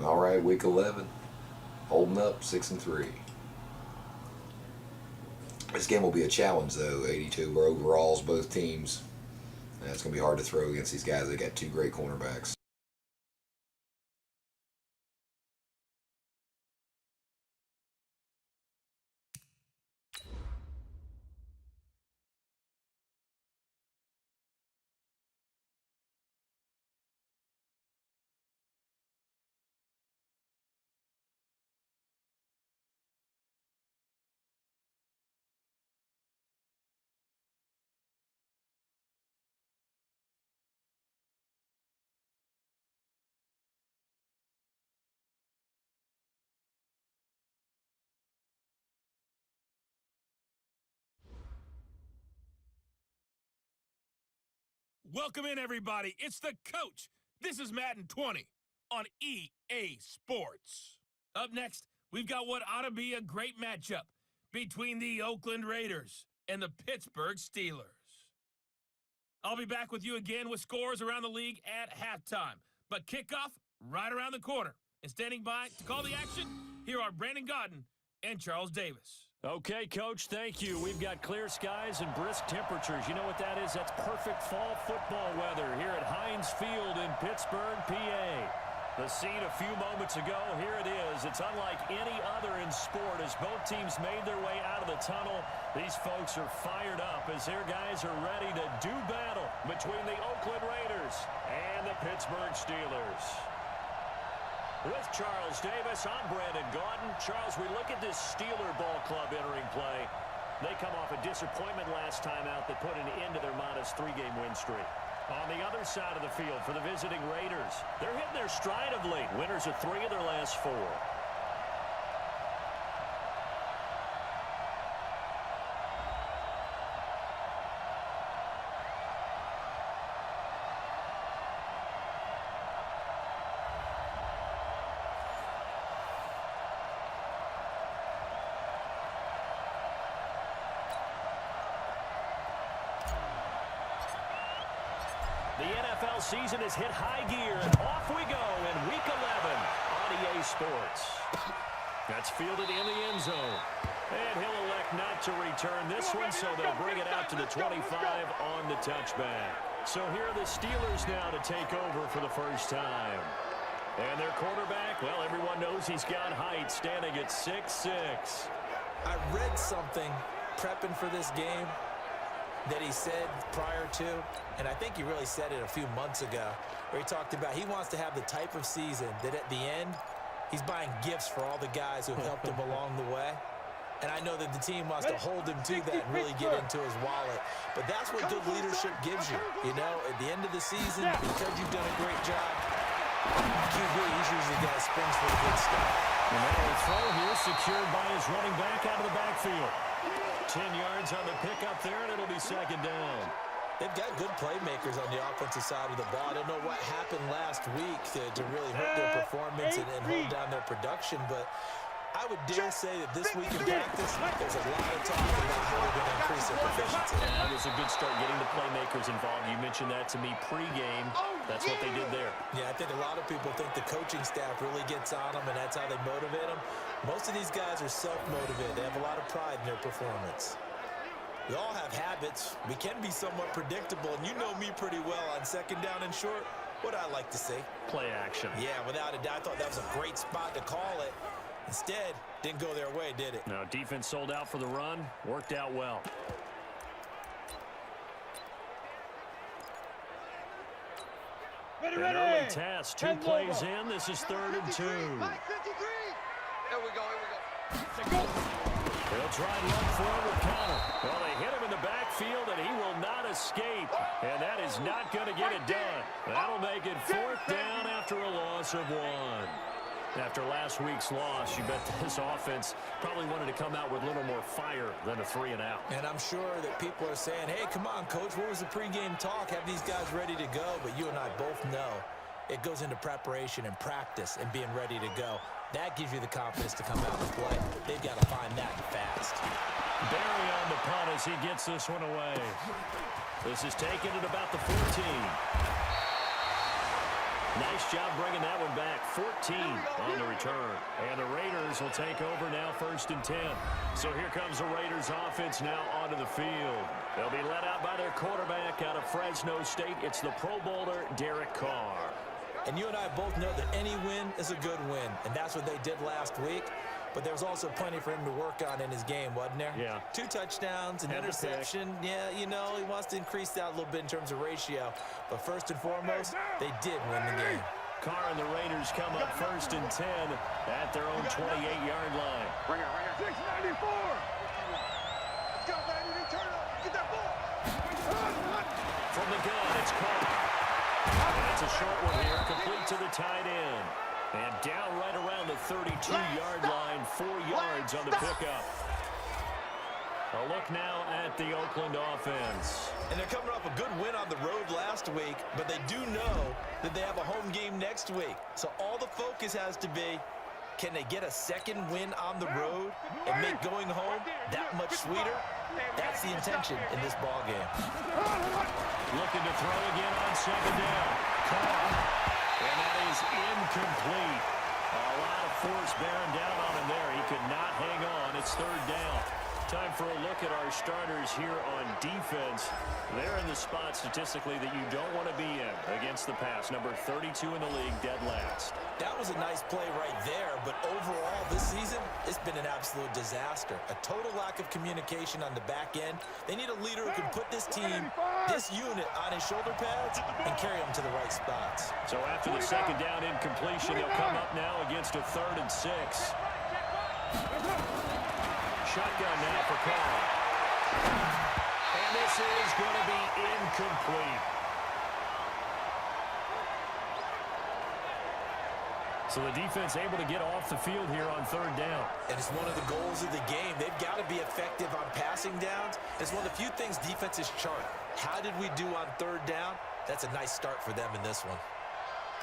All right, week 11, holding up 6-3. This game will be a challenge though. 82 overalls, both teams. It's going to be hard to throw against these guys. They got two great cornerbacks. Welcome in, everybody. It's the coach. This is Madden 20 on EA Sports. Up next, we've got what ought to be a great matchup between the Oakland Raiders and the Pittsburgh Steelers. I'll be back with you again with scores around the league at halftime, but kickoff right around the corner. And standing by to call the action, here are Brandon Godden and Charles Davis. Okay, Coach, thank you. We've got clear skies and brisk temperatures. You know what that is? That's perfect fall football weather here at Heinz Field in Pittsburgh, PA. The scene a few moments ago, here it is. It's unlike any other in sport as both teams made their way out of the tunnel. These folks are fired up as their guys are ready to do battle between the Oakland Raiders and the Pittsburgh Steelers. With Charles Davis, I'm Brandon Godden. Charles, we look at this Steeler ball club entering play. They come off a disappointment last time out that put an end to their modest three-game win streak. On the other side of the field for the visiting Raiders, they're hitting their stride of late. Winners of 3 of their last 4. The NFL season has hit high gear, and off we go in Week 11 on EA Sports. That's fielded in the end zone. And he'll elect not to return this one, so they'll bring it out to the 25 on the touchback. So here are the Steelers now to take over for the first time. And their quarterback, well, everyone knows he's got height, standing at 6'6". I read something prepping for this game that he said prior to, and I think he really said it a few months ago, where he talked about he wants to have the type of season that at the end, he's buying gifts for all the guys who have helped him along the way. And I know that the team wants to hold him to that and really get into his wallet. But that's what good leadership gives you. You know, at the end of the season, because you've done a great job, QB, he's usually the guy that springs for the good stuff. And now a throw here secured by his running back out of the backfield. 10 yards on the pickup there, and it'll be second down. They've got good playmakers on the offensive side of the ball. I don't know what happened last week to really hurt their performance and hold down their production, but I would dare say that this week in practice, there's a lot of talk about how they're going to increase their proficiency. And that was a good start getting the playmakers involved. You mentioned that to me pregame. That's what they did there. Yeah, I think a lot of people think the coaching staff really gets on them, and that's how they motivate them. Most of these guys are self-motivated. They have a lot of pride in their performance. We all have habits. We can be somewhat predictable, and you know me pretty well on second down and short. What I like to say? Play action. Yeah, without a doubt. I thought that was a great spot to call it. Instead, didn't go their way, did it? No, defense sold out for the run. Worked out well. An early test. 2 plays in. This is 3rd and 2. Here we go. They'll try and run forward counter. Well, they hit him in the backfield, and he will not escape. And that is not going to get it done. That'll make it 4th down after a loss of 1. After last week's loss, you bet this offense probably wanted to come out with a little more fire than a 3-and-out. And I'm sure that people are saying, hey, come on, Coach, what was the pregame talk? Have these guys ready to go? But you and I both know it goes into preparation and practice and being ready to go. That gives you the confidence to come out and play. They've got to find that fast. Barry on the punt as he gets this one away. This is taken at about the 14. Nice job bringing that one back. 14 on the return. And the Raiders will take over now, 1st and 10. So here comes the Raiders offense now onto the field. They'll be led out by their quarterback out of Fresno State. It's the Pro Bowler, Derek Carr. And you and I both know that any win is a good win, and that's what they did last week. But there was also plenty for him to work on in his game, wasn't there? Yeah. 2 touchdowns, an interception. Yeah, you know, he wants to increase that a little bit in terms of ratio. But first and foremost, they did win the game. Carr and the Raiders come up 1st and 10 at their own 28-yard line. Bring it, 694. Let's go, baby. Return up. Get that ball. From the gun, it's Carr. And it's a short one here, complete to the tight end. And down right around the 32-yard line, 4 yards on the pickup. A look now at the Oakland offense. And they're coming off a good win on the road last week, but they do know that they have a home game next week. So all the focus has to be, can they get a second win on the road and make going home that much sweeter? That's the intention in this ball game. Looking to throw again on 2nd down. Carr. And that is incomplete. A lot of force bearing down on him there. He could not hang on. It's 3rd down. Time for a look at our starters here on defense. They're in the spot statistically that you don't want to be in against the pass. Number 32 in the league, dead last. That was a nice play right there, but overall this season, it's been an absolute disaster. A total lack of communication on the back end. They need a leader who can put this team, this unit on his shoulder pads and carry them to the right spots. So after the 2nd down incompletion, they'll come up now against a 3rd and 6. Shotgun now for Carr. And this is going to be incomplete. So the defense able to get off the field here on 3rd down. And it's one of the goals of the game. They've got to be effective on passing downs. It's one of the few things defenses chart. How did we do on 3rd down? That's a nice start for them in this one.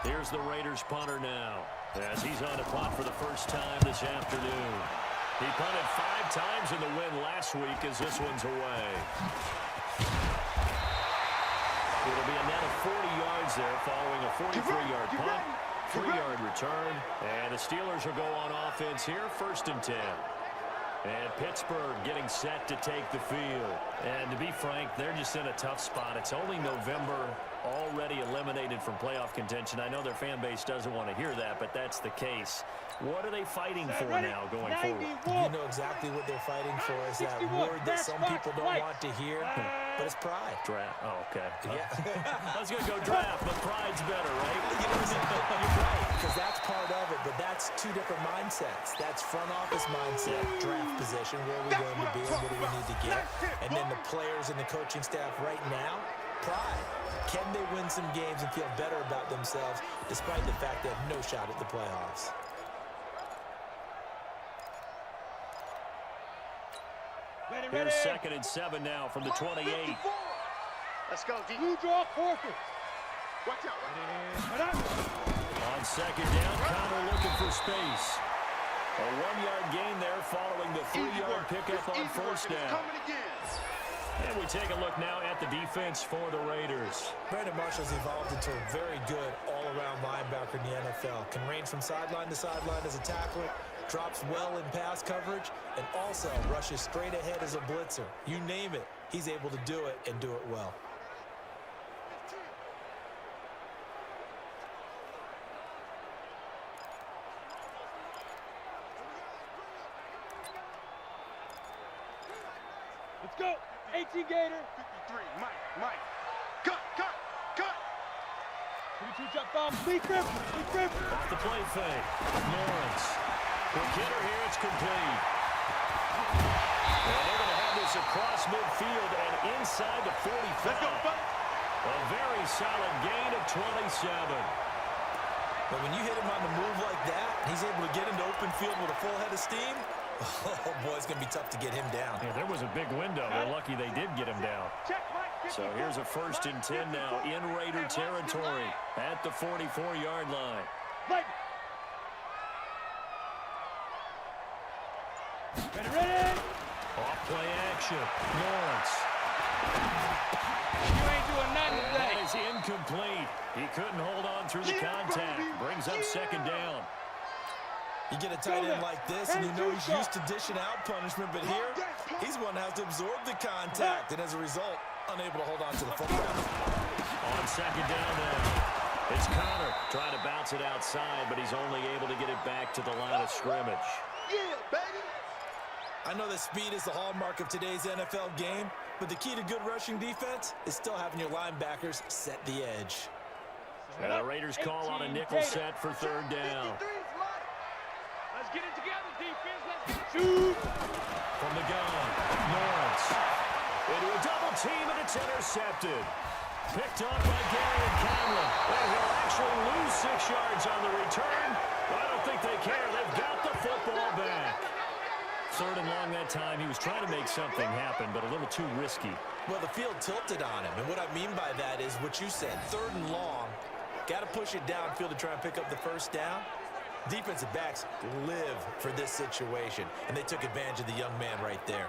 Here's the Raiders punter now, as he's on the punt for the first time this afternoon. He punted 5 times in the win last week as this one's away. It'll be a net of 40 yards there following a 43-yard punt, 3-yard return. And the Steelers will go on offense here, 1st and 10. And Pittsburgh getting set to take the field. And to be frank, they're just in a tough spot. It's only November, already eliminated from playoff contention. I know their fan base doesn't want to hear that, but that's the case. What are they fighting for now going forward? You know exactly what they're fighting for. Is that word that some people don't want to hear, but it's pride. Draft. Oh, okay. Yeah. I was going to go draft, but pride's better, right? You know, you're right, because that's part of it, but that's 2 different mindsets. That's front office mindset, draft position, where are we going to be and what do we need to get? And then the players and the coaching staff right now, pride. Can they win some games and feel better about themselves despite the fact they have no shot at the playoffs? Here's 2nd and 7 now from the 28. Let's go, D. Blue draw forfeit. Watch out. On 2nd down, Connor looking for space. A 1-yard gain there following the 3-yard pickup on 1st down. And we take a look now at the defense for the Raiders. Brandon Marshall's evolved into a very good all-around linebacker in the NFL. Can range from sideline to sideline as a tackler, drops well in pass coverage, and also rushes straight ahead as a blitzer. You name it, he's able to do it and do it well. Let's go. 18 Gator. 53, Mike. Cut. 22 jump bomb. Lee Griffin. Off the play fake. Lawrence. Quick hitter here. It's complete. And they're going to have this across midfield and inside the 45. Let's go, buddy. A very solid gain of 27. But when you hit him on the move like that, he's able to get into open field with a full head of steam. Oh, boy, it's going to be tough to get him down. Yeah, there was a big window. They're lucky they did get him down. So here's a 1st and 10 now in Raider territory at the 44-yard line. Ready. Off play action. Lawrence. You ain't doing nothing today. That is incomplete. He couldn't hold on through the contact. Brings up second down. You get a tight end like this, and you know he's used to dishing out punishment, but here, he's one that has to absorb the contact, and as a result, unable to hold on to the football. On second down then, it's Connor trying to bounce it outside, but he's only able to get it back to the line of scrimmage. Yeah, baby. I know that speed is the hallmark of today's NFL game, but the key to good rushing defense is still having your linebackers set the edge. And the Raiders call on a nickel set for third down. Let's get it together, defense. Let's get it. Shoot. From the gun, Lawrence. Into a double team, and it's intercepted. Picked up by Gary and Conlon. And he'll actually lose 6 yards on the return. But I don't think they care. They've got the football back. Third and long that time. He was trying to make something happen, but a little too risky. Well, the field tilted on him, and what I mean by that is what you said, third and long. Got to push it downfield to try and pick up the first down. Defensive backs live for this situation, and they took advantage of the young man right there.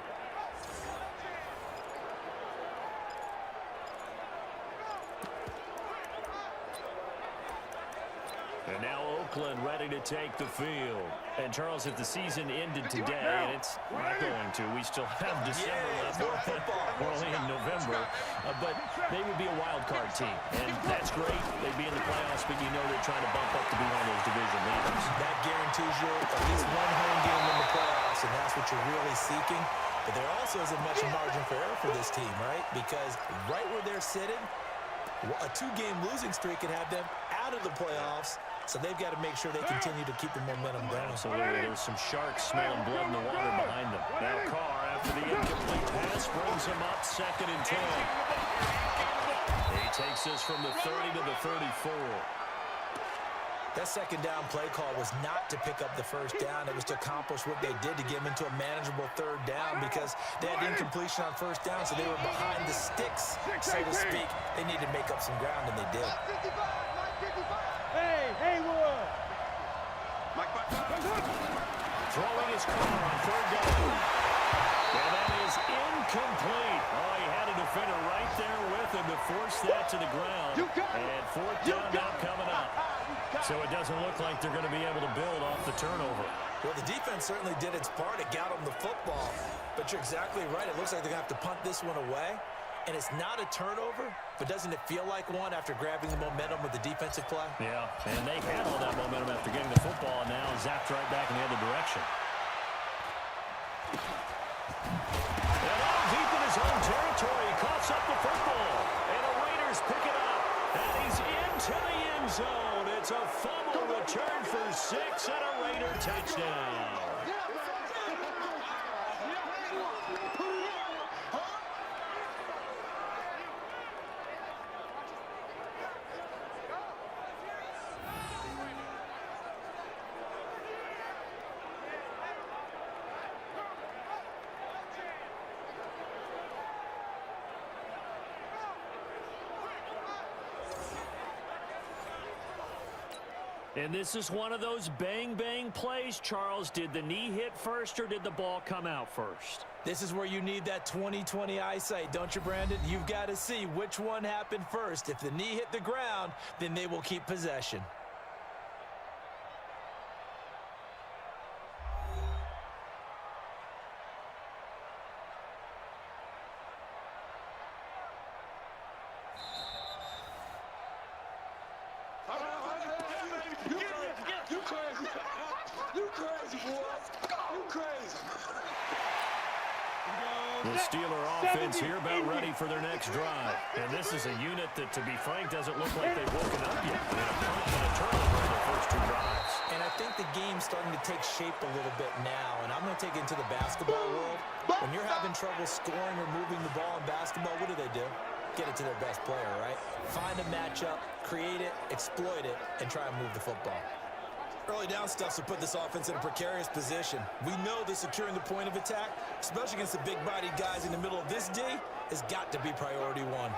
And now Oakland ready to take the field. And Charles, if the season ended today, and it's not going to, we still have December left. We're only in November. But they would be a wild card team. And that's great. They'd be in the playoffs, but you know they're trying to bump up to be one of those division leaders. That guarantees you at least one home game in the playoffs, and that's what you're really seeking. But there also isn't much margin for error for this team, right? Because right where they're sitting, a 2-game losing streak can have them out of the playoffs. So they've got to make sure they continue to keep the momentum going. Absolutely. There's some sharks smelling blood in the water behind them. Now Carr, after the incomplete pass, brings him up 2nd and 10. He takes this from the 30 to the 34. That second down play call was not to pick up the first down. It was to accomplish what they did to get them into a manageable third down because they had incompletion on first down, so they were behind the sticks, so to speak. They needed to make up some ground, and they did. Hey, Haywood. Throwing his car on third down. And that is incomplete. Oh, he had a defender right there with him to force that to the ground. And fourth down now coming up. So it doesn't look like they're going to be able to build off the turnover. Well, the defense certainly did its part. It got them the football. But you're exactly right. It looks like they're going to have to punt this one away. And it's not a turnover, but doesn't it feel like one after grabbing the momentum with the defensive play? Yeah, and they had all that momentum after getting the football, and now zapped right back in the other direction. And all deep in his own territory, he coughs up the football. And the Raiders pick it up. And he's into the end zone. It's a fumble return for 6 and a Raider touchdown. And this is one of those bang-bang plays, Charles. Did the knee hit first or did the ball come out first? This is where you need that 20/20 eyesight, don't you, Brandon? You've got to see which one happened first. If the knee hit the ground, then they will keep possession. The Steeler offense here about ready for their next drive. And this is a unit that, to be frank, doesn't look like they've woken up yet. I mean, a punt and a turnover in their first 2 drives. And I think the game's starting to take shape a little bit now. And I'm going to take it into the basketball world. When you're having trouble scoring or moving the ball in basketball, what do? Get it to their best player, right? Find a matchup, create it, exploit it, and try and move the football. Early down stuff to put this offense in a precarious position. We know that securing the point of attack, especially against the big-bodied guys in the middle of this D, has got to be priority 1.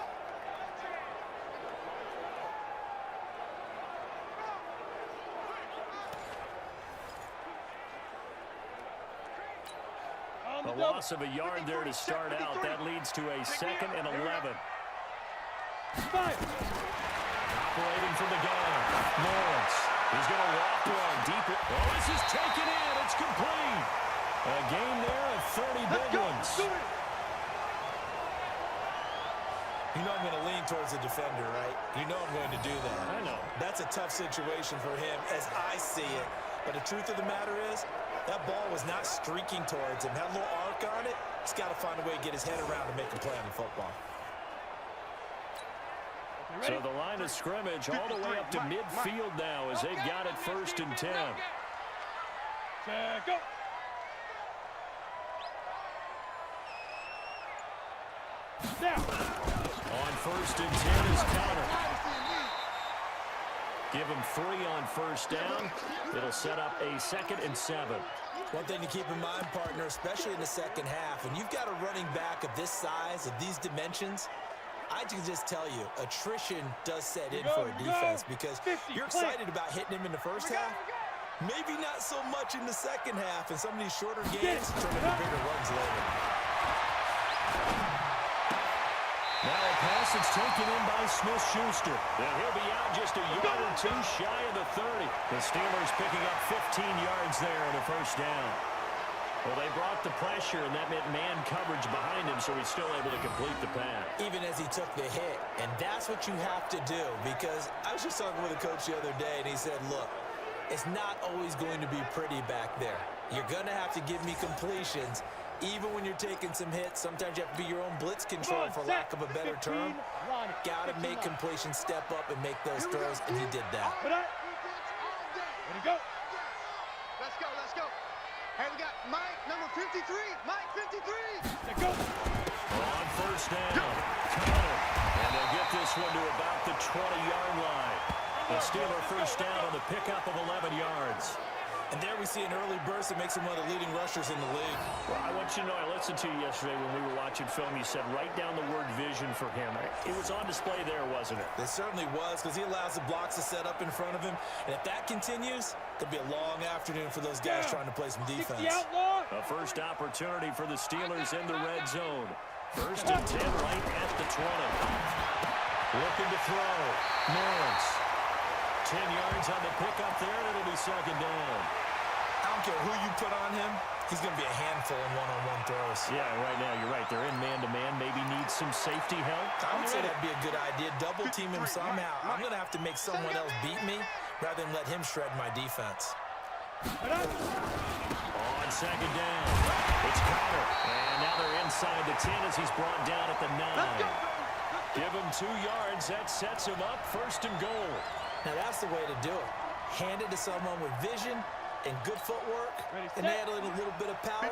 A loss of a yard there to start out. That leads to a 2nd and 11. Fire. Operating from the gun. Lawrence. He's going to walk one deep. Oh, this is taken in. It's complete. A gain there of 30 big ones. You know I'm going to lean towards the defender, right? You know I'm going to do that. I know. That's a tough situation for him as I see it. But the truth of the matter is, that ball was not streaking towards him. Had a little arc on it. He's got to find a way to get his head around to make a play on the football. So the line of scrimmage all the way up to midfield now as they've got it 1st and 10. Go. Now. On 1st and 10 is Connor. Give him 3 on 1st down. It'll set up a 2nd and 7. One thing to keep in mind, partner, especially in the second half, when you've got a running back of this size, of these dimensions, I can just tell you, attrition does set in for a defense because you're excited about hitting him in the first half. Maybe not so much in the second half, and some of these shorter games turn into bigger runs later. Now a pass that's taken in by Smith-Schuster. And he'll be out just a yard or 2 shy of the 30. The Steelers picking up 15 yards there on a 1st down. Well, they brought the pressure, and that meant man coverage behind him, so he's still able to complete the pass. Even as he took the hit, and that's what you have to do, because I was just talking with a coach the other day, and he said, look, it's not always going to be pretty back there. You're going to have to give me completions, even when you're taking some hits. Sometimes you have to be your own blitz control, for lack of a better term. Got to make completions, step up, and make those throws, and he did that. Ready to go. Let's go, let's go. Hey, we got Mike, number 53. Mike, 53. Let's go. On 1st down, Connor. And they'll get this one to about the 20-yard line. The Steeler 1st down on the pickup of 11 yards. And there we see an early burst that makes him one of the leading rushers in the league. Well, I want you to know, I listened to you yesterday when we were watching film. You said write down the word vision for him. It was on display there, wasn't it? It certainly was, because he allows the blocks to set up in front of him. And if that continues, it'll be a long afternoon for those guys trying to play some defense. A first opportunity for the Steelers in the red zone. 1st and 10 right at the 20. Looking to throw. Lawrence. 10 yards on the pickup there, and it'll be 2nd down. I don't care who you put on him, he's going to be a handful in one-on-one throws. Yeah, right now, you're right. They're in man-to-man. Maybe needs some safety help. I would say that'd be a good idea. Double team him somehow. I'm going to have to make someone else beat me rather than let him shred my defense. On 2nd down, it's Connor. And now they're inside the 10 as he's brought down at the 9. Give him 2 yards. That sets him up 1st and goal. Now that's the way to do it. Hand it to someone with vision and good footwork, and add in a little bit of power,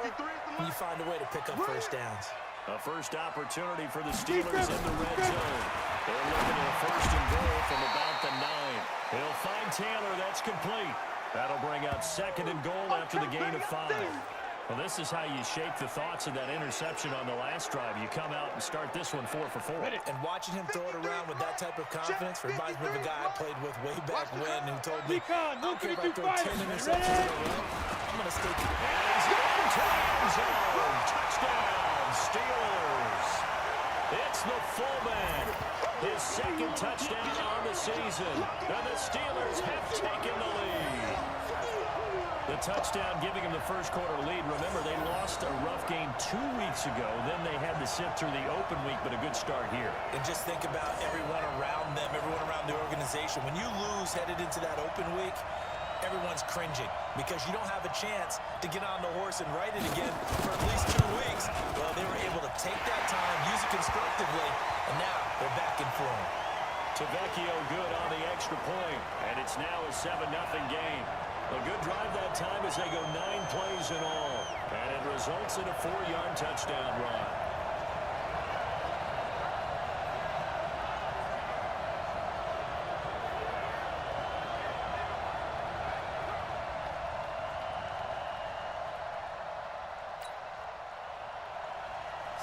and you find a way to pick up 1st downs. A first opportunity for the Steelers in the red zone. They're looking at a 1st and goal from about the 9. He'll find Taylor. That's complete. That'll bring out 2nd and goal after the gain of 5. Well, this is how you shape the thoughts of that interception on the last drive. You come out and start this one 4 for 4. And watching him throw it around with that type of confidence reminds me of a guy I played with way back when who told me, I don't care if I throw 10 interceptions in a row, I'm going to stay. And he's going to the end zone. Touchdown, Steelers. It's the fullback. His 2nd touchdown on the season. And the Steelers have taken the lead. The touchdown giving him the first quarter lead. Remember, they lost a rough game 2 weeks ago. Then they had to sit through the open week, but a good start here. And just think about everyone around them, everyone around the organization. When you lose headed into that open week, everyone's cringing because you don't have a chance to get on the horse and ride it again for at least 2 weeks. Well, they were able to take that time, use it constructively, and now they're back in form. Tavecchio good on the extra point, and it's now a 7-0 game. A good drive that time as they go 9 plays in all. And it results in a 4-yard touchdown run.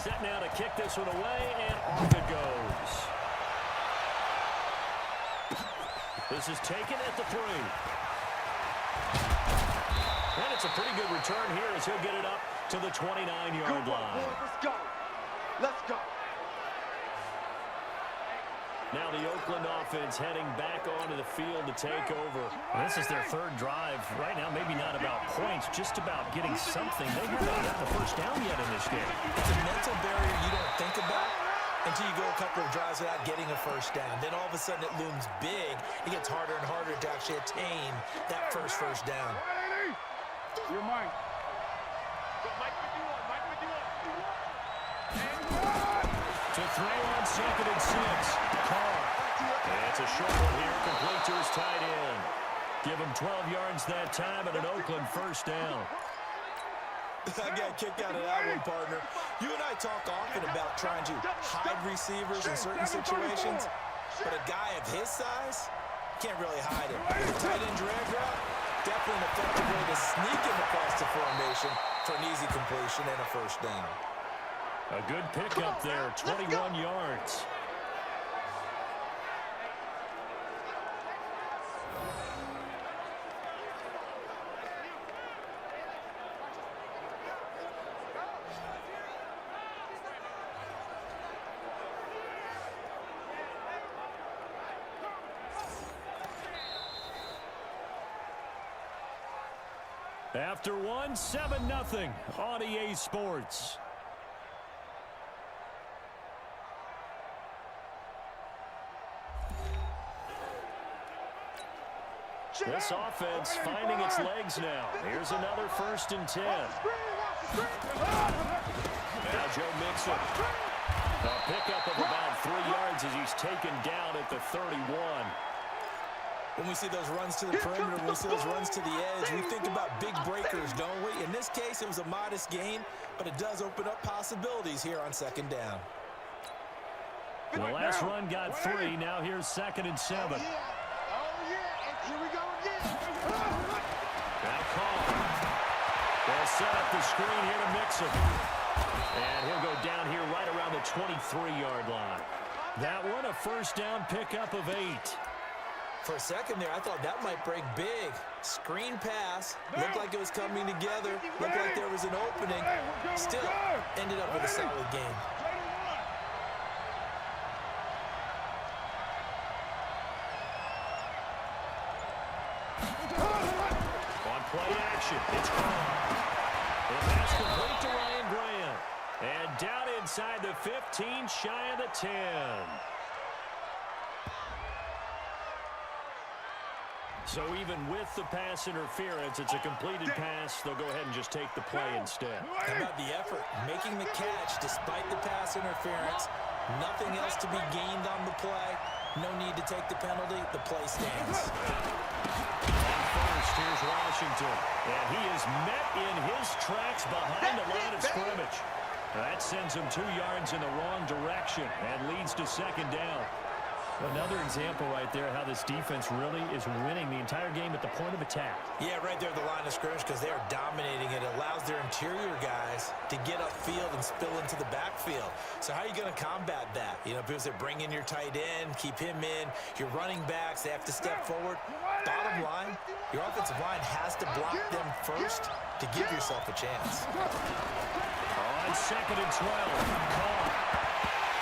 Set now to kick this one away, and off it goes. This is taken at the 3. And it's a pretty good return here as he'll get it up to the 29-yard line. Let's go. Let's go. Now the Oakland offense heading back onto the field to take over. Well, this is their third drive. Right now, maybe not about points, just about getting something. They haven't gotten the first down yet in this game. It's a mental barrier you don't think about until you go a couple of drives without getting a first down. Then all of a sudden it looms big. It gets harder and harder to actually attain that first down. You're mine. Mike 51, Mike 51. To throw on 2nd and 6. Carr. And it's a short one here, complete to his tight end. Give him 12 yards that time and an Oakland first down. I got kicked out of that one, partner. You and I talk often about trying to hide receivers in certain situations, but a guy of his size can't really hide it. With a tight end drag route, definitely an effective way to sneak him across the formation for an easy completion and a first down. A good pickup there, 21 yards. After one, 7-0 on EA Sports. This offense finding its legs now. Here's another 1st and 10. Now Joe Mixon. A pickup of about 3 yards as he's taken down at the 31. When we see those runs to the perimeter, when we see those runs to the edge, we think about big breakers, don't we? In this case, it was a modest gain, but it does open up possibilities here on 2nd down. The last run got 3. Now here's 2nd and 7. Oh, yeah. And here we go again. Now Carr. They'll set up the screen here to Mixon. And he'll go down here right around the 23-yard line. That one, a first down pickup of 8. For a second there, I thought that might break big. Screen pass. Looked like it was coming together. Looked like there was an opening. Still, ended up with a solid game. On play action, it's Carr. The pass complete to Ryan Grant. And down inside the 15, shy of the 10. So even with the pass interference, it's a completed pass. They'll go ahead and just take the play instead. How about the effort? Making the catch despite the pass interference. Nothing else to be gained on the play. No need to take the penalty. The play stands. First, here's Washington. And he is met in his tracks behind the line of scrimmage. That sends him 2 yards in the wrong direction and leads to 2nd down. Another example right there how this defense really is winning the entire game at the point of attack. Yeah, right there at the line of scrimmage because they are dominating it. It allows their interior guys to get upfield and spill into the backfield. So how are you going to combat that? You know, because they bring in your tight end, keep him in. Your running backs, they have to step forward. Bottom line, your offensive line has to block them first to give yourself a chance. On 2nd and 12, Carr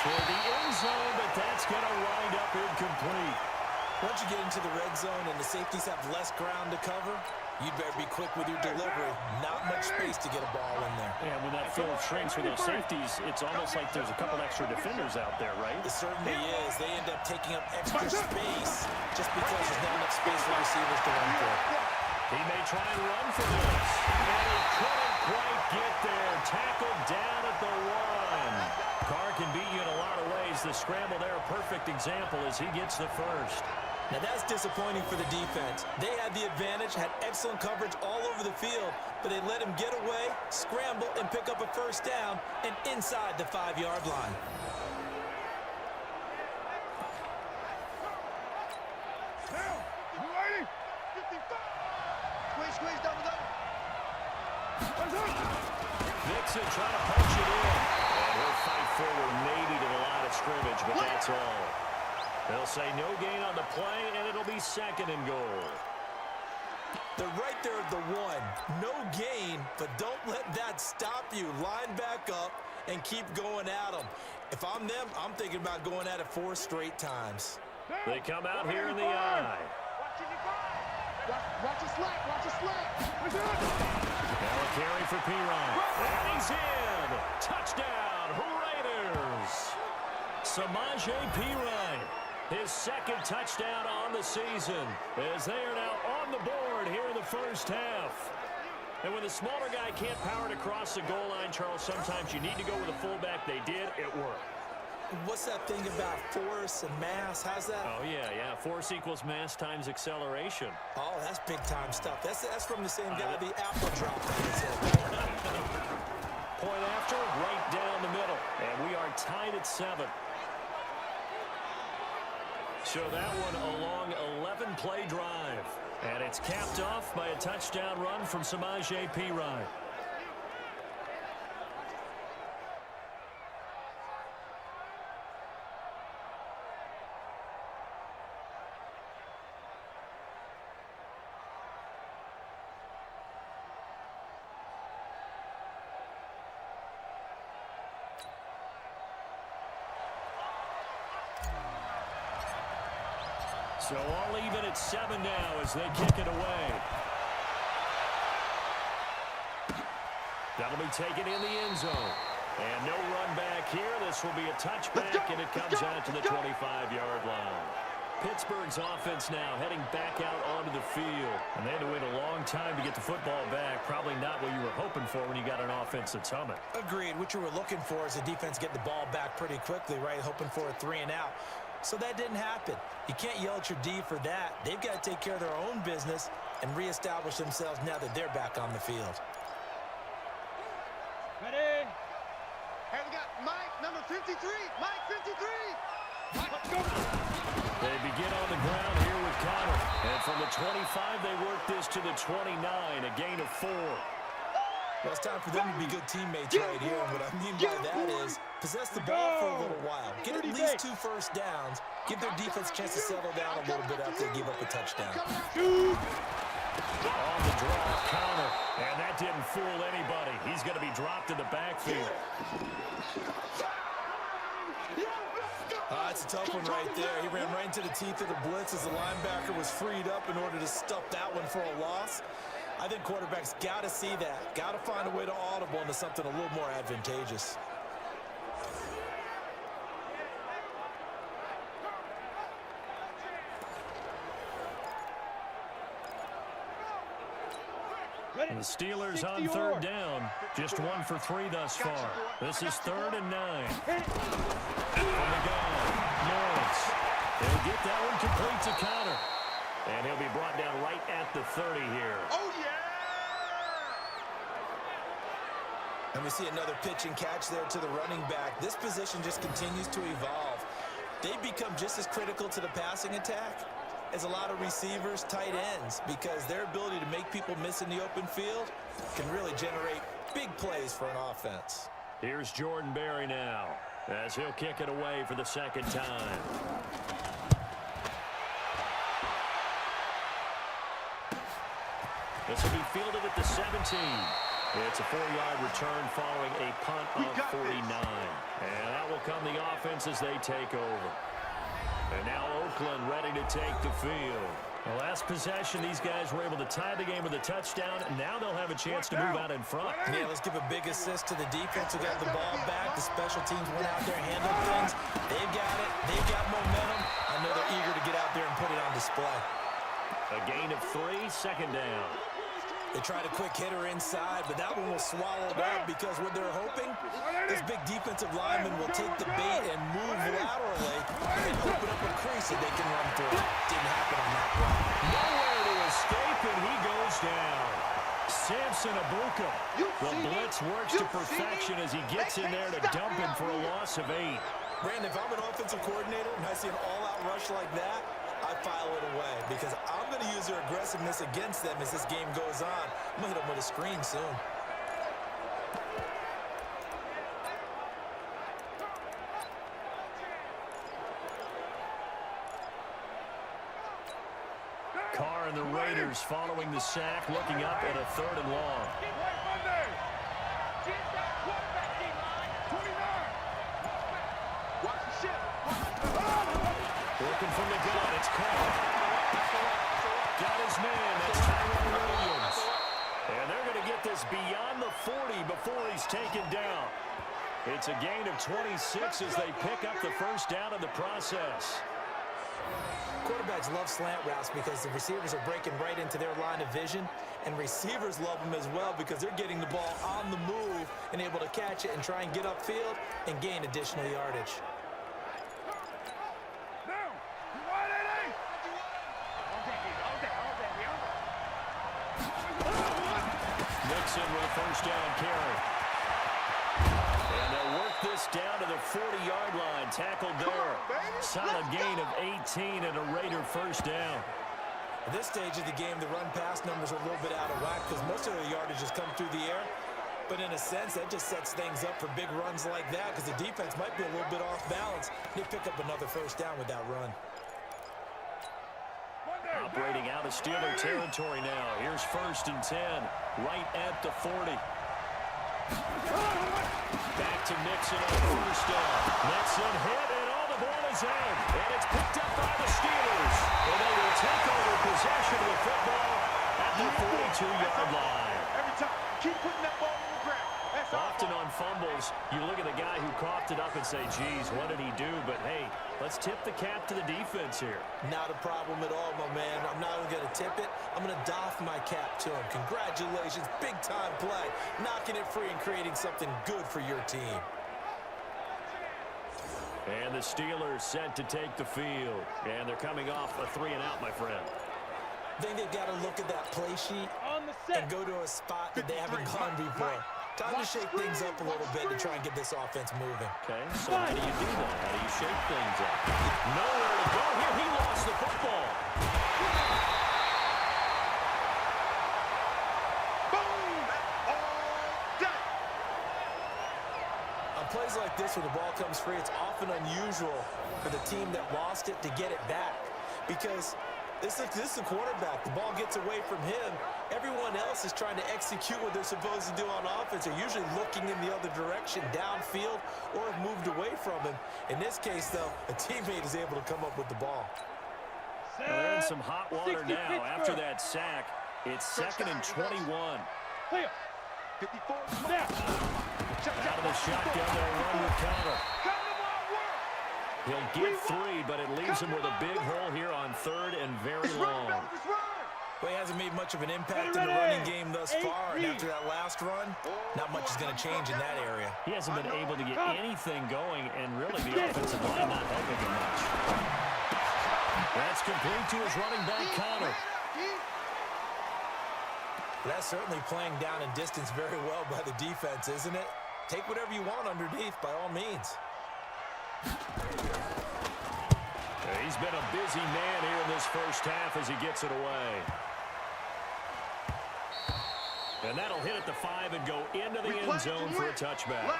toward the end zone, but that's going to wind up incomplete. Once you get into the red zone and the safeties have less ground to cover, you'd better be quick with your delivery. Not much space to get a ball in there. And when that field shrinks with those safeties, it's almost like there's a couple extra defenders out there, right? It certainly is. They end up taking up extra space just because there's not enough space for receivers to run through. He may try and run for this. And he couldn't quite get there. Tackled down at the 1. Carr can beat you in a lot of ways. The scramble there, a perfect example as he gets the first. Now that's disappointing for the defense. They had the advantage, had excellent coverage all over the field, but they let him get away, scramble, and pick up a first down and inside the 5-yard line. Squeeze, double. Nixon trying to punch it in. And he'll fight forward maybe to the line of scrimmage, but that's all. They'll say no gain on the play, and it'll be 2nd and goal. They're right there at the 1. No gain, but don't let that stop you. Line back up and keep going at them. If I'm them, I'm thinking about going at it 4 straight times. They come out here in the eye. Watch the slack. Watch the slack. Now a carry for Pirine. And he's in. Touchdown, Raiders. Samaje Pirine, his second touchdown on the season, as they are now on the board here in the first half. And when the smaller guy can't power it across the goal line, Charles, sometimes you need to go with a fullback. They did. It worked. What's that thing about force and mass? How's that? Oh, yeah. Force equals mass times acceleration. Oh, that's big-time stuff. That's from the same guy the apple dropped on his head. Point after, right down the middle. And we are tied at 7. So that one a long 11-play drive. And it's capped off by a touchdown run from Samaje Pirine. So all even at 7 now as they kick it away. That'll be taken in the end zone. And no run back here. This will be a touchback, and it comes out to the 25-yard line. Pittsburgh's offense now heading back out onto the field. And they had to wait a long time to get the football back. Probably not what you were hoping for when you got an offense that's humming. Agreed. What you were looking for is the defense get the ball back pretty quickly, right? Hoping for a 3-and-out. So that didn't happen. You can't yell at your D for that. They've got to take care of their own business and reestablish themselves now that they're back on the field. Ready? Hey, we got Mike, number 53. Mike, 53. Mike, let's go. They begin on the ground here with Connor. And from the 25, they work this to the 29, a gain of 4. Well, it's time for them to be good teammates right here. And what I mean by that is possess the ball for a little while. Get at least 2 first downs. Give their defense a chance to settle down a little bit after they give up a touchdown. On the draw, Connor. And that didn't fool anybody. He's going to be dropped in the backfield. That's a tough one right there. He ran right into the teeth of the blitz as the linebacker was freed up in order to stuff that one for a loss. I think quarterbacks got to see that. Got to find a way to audible into something a little more advantageous. And the Steelers on 3rd down. Just 1 for 3 thus far. This is 3rd and 9. From the gun, Lawrence. They'll get that one complete to Connor. And he'll be brought down right at the 30 here. Oh, yeah! And we see another pitch and catch there to the running back. This position just continues to evolve. They become just as critical to the passing attack as a lot of receivers, tight ends, because their ability to make people miss in the open field can really generate big plays for an offense. Here's Jordan Berry now as he'll kick it away for the 2nd time. This will be fielded at the 17. It's a 4-yard return following a punt of 49. And that will come the offense as they take over. And now Oakland ready to take the field. The last possession, these guys were able to tie the game with a touchdown, and now they'll have a chance to move out in front. Yeah, let's give a big assist to the defense who got the ball back. The special teams went out there and handled things. They've got it. They've got momentum. I know they're eager to get out there and put it on display. A gain of 3, 2nd down. They tried a quick hitter inside, but that one was swallowed up because what they're hoping, this big defensive lineman will take the bait and move laterally and open up a crease that they can run through. Didn't happen on that one. Nowhere to escape, and he goes down. Samson Abuka. The blitz works to perfection as he gets in there to dump him for a loss of 8. Brandon, if I'm an offensive coordinator and I see an all-out rush like that, I file it away because I'm going to use their aggressiveness against them as this game goes on. I'm going to hit them with a screen soon. Carr and the Raiders following the sack, looking up at a 3rd and long. Looking from the gun. It's caught. Got his man. That's Tyrone Williams. And they're going to get this beyond the 40 before he's taken down. It's a gain of 26 as they pick up the first down in the process. Quarterbacks love slant routes because the receivers are breaking right into their line of vision, and receivers love them as well because they're getting the ball on the move and able to catch it and try and get upfield and gain additional yardage. Nixon with a first down carry. And they'll work this down to the 40-yard line. Tackled there. Solid gain of 18 and a Raider first down. At this stage of the game, the run-pass numbers are a little bit out of whack because most of the yardage has come through the air. But in a sense, that just sets things up for big runs like that because the defense might be a little bit off balance. They pick up another first down with that run. Operating out of Steeler territory now. Here's 1st and 10, right at the 40. Back to Nixon on first down. Nixon hit, and all the ball is in. And it's picked up by the Steelers. And they will take over possession of the football at the 42-yard line. Every time, keep putting that ball on the ground. That's Often on fumbles, you look at the guy who coughed it up and say, geez, what did he do? But, hey, let's tip the cap to the defense here. Not a problem at all, my man. I'm not even going to tip it. I'm going to doff my cap to him. Congratulations. Big-time play. Knocking it free and creating something good for your team. And the Steelers set to take the field. And they're coming off a 3-and-out, my friend. I think they've got to look at that play sheet and go to a spot that they haven't gone before. Time to shake things up a little bit to try and get this offense moving. Okay, so how do you do that? How do you shake things up? Nowhere to go here. He lost the football. boom, all day. On plays like this where the ball comes free, it's often unusual for the team that lost it to get it back because this is a quarterback. The ball gets away from him. Everyone else is trying to execute what they're supposed to do on offense. They're usually looking in the other direction, downfield, or have moved away from him. In this case, though, a teammate is able to come up with the ball. Well, they're in some hot water now. After that sack, it's 2nd and 21. 54 snap. Out of the shotgun, they'll run with Connor. He'll get 3, but it leaves him with a big hole here on 3rd and very long. Well, he hasn't made much of an impact in the running game thus far, and after that last run, not much is going to change in that area. He hasn't been able to get anything going, and really the offensive line not helping him much. That's complete to his running back, Connor. That's certainly playing down and distance very well by the defense, isn't it? Take whatever you want underneath, by all means. He's been a busy man here in this first half as he gets it away. And that'll hit at the 5 and go into the end zone for a touchback.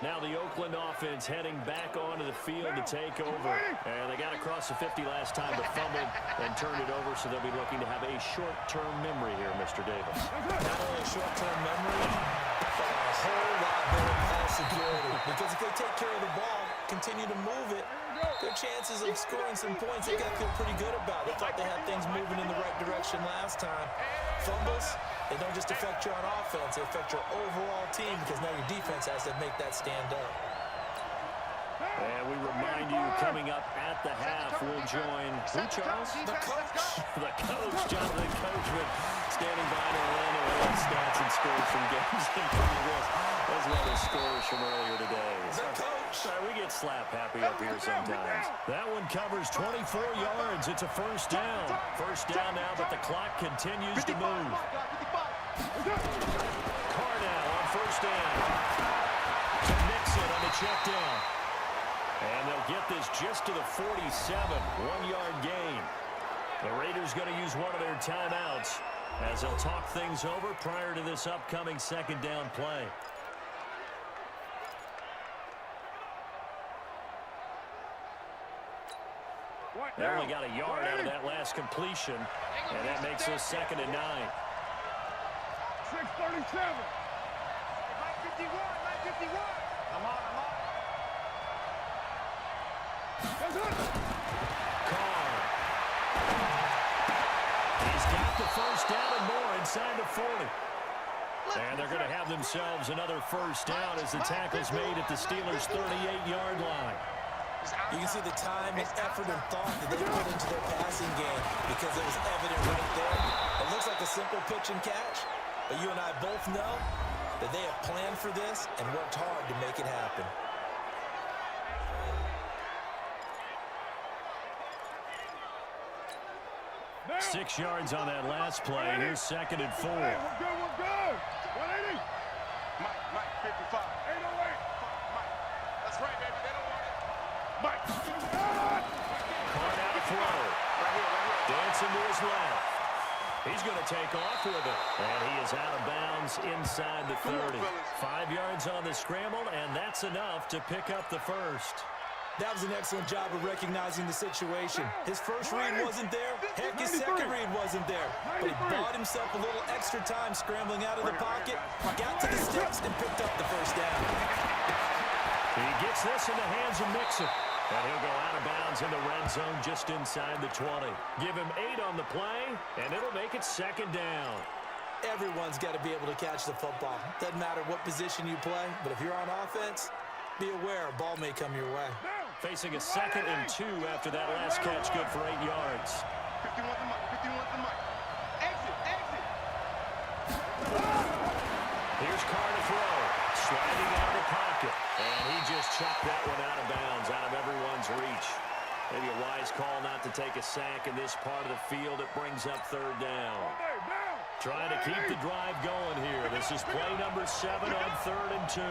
Now the Oakland offense heading back onto the field to take over. And they got across the 50 last time, but fumbled and turned it over, so they'll be looking to have a short-term memory here, Mr. Davis. Not only a short-term memory, but a whole lot better ball security. Because if they take care of the ball, continue to move it, their chances of scoring some points, they got to feel pretty good about. They thought they had things moving in the right direction last time. Fumbles, they don't just affect you on offense, they affect your overall team because now your defense has to make that stand up. And we remind you, coming up at the half, we'll join who, Charles? The coach. The coach, Jonathan Coachman, standing by to Orlando with stats and scores from games including this, as well as scores from earlier today. The coach. Sorry, we get slap happy up here sometimes. That one covers 24 yards. It's a first down. First down now, but the clock continues to move. Carr now on first down. To Nixon on the check down. And they'll get this just to the 47, 1-yard gain. The Raiders going to use one of their timeouts as they'll talk things over prior to this upcoming second down play. They only got a yard out of that last completion, and that makes this 2nd and 9. 6:37. 951, 951. I'm on. Carr. He's got the first down and more inside the 40. And they're going to have themselves another first down as the tackle's made at the Steelers' 38-yard line. You can see the time and effort and thought that they put into their passing game because it was evident right there. It looks like a simple pitch and catch, but you and I both know that they have planned for this and worked hard to make it happen. Now. 6 yards on that last play. Here's 2nd and 4. Hey, we're good. 180. Mike, 55. 808. Mike. That's right, baby. They don't want it. Mike. Carr out to throw. Right here. Dancing to his left. He's going to take off with it. And he is out of bounds inside the 30. 5 yards on the scramble, and that's enough to pick up the first. That was an excellent job of recognizing the situation. His first read wasn't there. Heck, his second read wasn't there. But he bought himself a little extra time scrambling out of the pocket, got to the sticks, and picked up the first down. He gets this in the hands of Mixon. And he'll go out of bounds in the red zone just inside the 20. Give him 8 on the play, and it'll make it 2nd down. Everyone's got to be able to catch the football. Doesn't matter what position you play, but if you're on offense, be aware a ball may come your way. Facing a 2nd and 2 after that last catch, good for 8 yards. 51 to Mike. 51 to Mike. Exit. Here's Carr to throw. Sliding out of the pocket. And he just chucked that one out of bounds, out of everyone's reach. Maybe a wise call not to take a sack in this part of the field. It brings up 3rd down. Trying to keep the drive going here. This is play number 7 on 3rd and 2.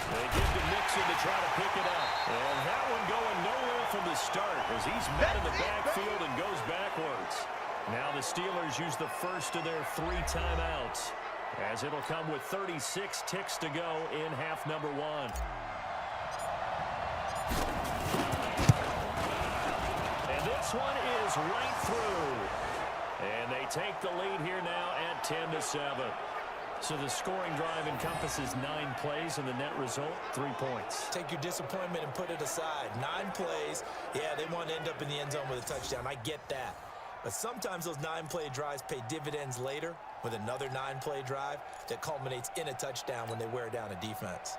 They give to Mixon to try to pick it up. And that one going nowhere from the start as he's met in the backfield and goes backwards. Now the Steelers use the first of their 3 timeouts as it'll come with 36 ticks to go in half number 1. And this one is right through. And they take the lead here now at 10-7. So the scoring drive encompasses 9 plays, and the net result, 3 points. Take your disappointment and put it aside. 9 plays. Yeah, they want to end up in the end zone with a touchdown. I get that. But sometimes those 9-play drives pay dividends later with another 9-play drive that culminates in a touchdown when they wear down a defense.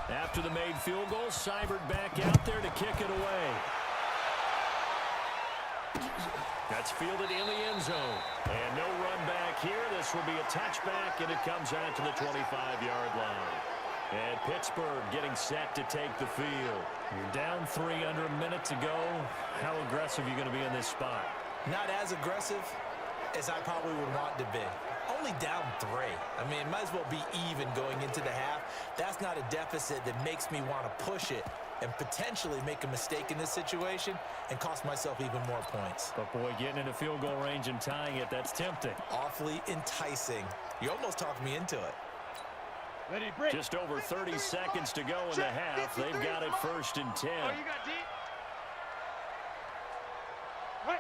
After the made field goal, Seibert back out there to kick it away. That's fielded in the end zone. And no run back here. This will be a touchback, and it comes out to the 25-yard line. And Pittsburgh getting set to take the field. You're down 3 under a minute to go. How aggressive are you going to be in this spot? Not as aggressive as I probably would want to be. Only down 3. I mean, it might as well be even going into the half. That's not a deficit that makes me want to push it and potentially make a mistake in this situation and cost myself even more points. But, boy, getting into field goal range and tying it, that's tempting. Awfully enticing. You almost talked me into it. Ready, break. Just over 30 seconds to go in the half. They've got it 1st and 10. Oh, you got deep. Right.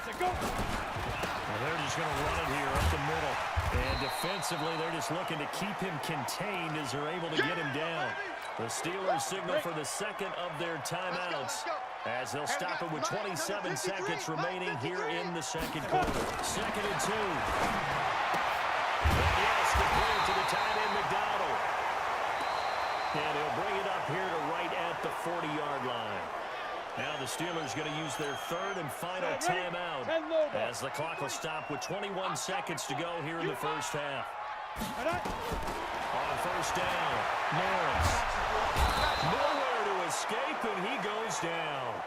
To go. Well, they're just going to run it here up the middle. And defensively, they're just looking to keep him contained as they're able to get him down. The Steelers signal for the 2nd of their timeouts as they'll stop it with 27 seconds remaining here in the 2nd quarter. 2nd and 2. And yes, the play to the tight end, McDonald. And he'll bring it up here to right at the 40-yard line. Now the Steelers going to use their 3rd and final timeout as the clock will stop with 21 seconds to go here in the first half. On 1st down, Lawrence. Nowhere to escape, and he goes down.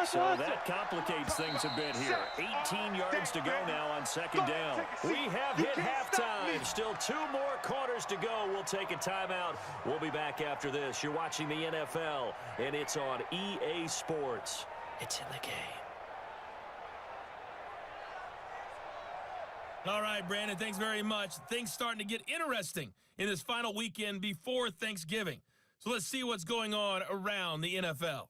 So that complicates things a bit here. 18 yards to go now on 2nd down. We have hit halftime. Still 2 more quarters to go. We'll take a timeout. We'll be back after this. You're watching the NFL, and it's on EA Sports. It's in the game. All right, Brandon, thanks very much. Things starting to get interesting in this final weekend before Thanksgiving. So let's see what's going on around the NFL.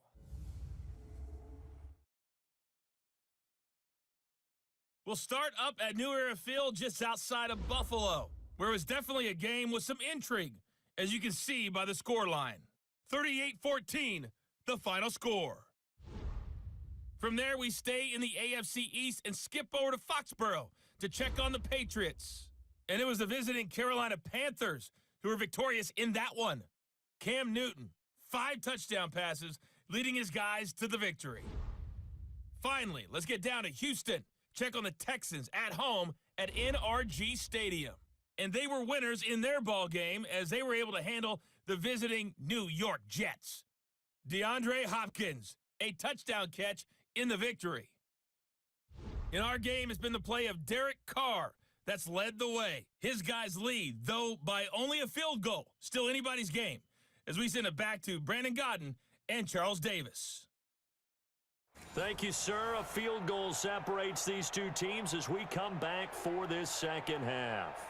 We'll start up at New Era Field just outside of Buffalo, where it was definitely a game with some intrigue, as you can see by the scoreline. 38-14, the final score. From there, we stay in the AFC East and skip over to Foxborough to check on the Patriots. And it was the visiting Carolina Panthers who were victorious in that one. Cam Newton, 5 touchdown passes, leading his guys to the victory. Finally, let's get down to Houston. Check on the Texans at home at NRG Stadium. And they were winners in their ball game as they were able to handle the visiting New York Jets. DeAndre Hopkins, a touchdown catch in the victory. In our game, it's been the play of Derek Carr that's led the way. His guys lead, though by only a field goal. Still anybody's game, as we send it back to Brandon Godden and Charles Davis. Thank you, sir. A field goal separates these two teams as we come back for this second half.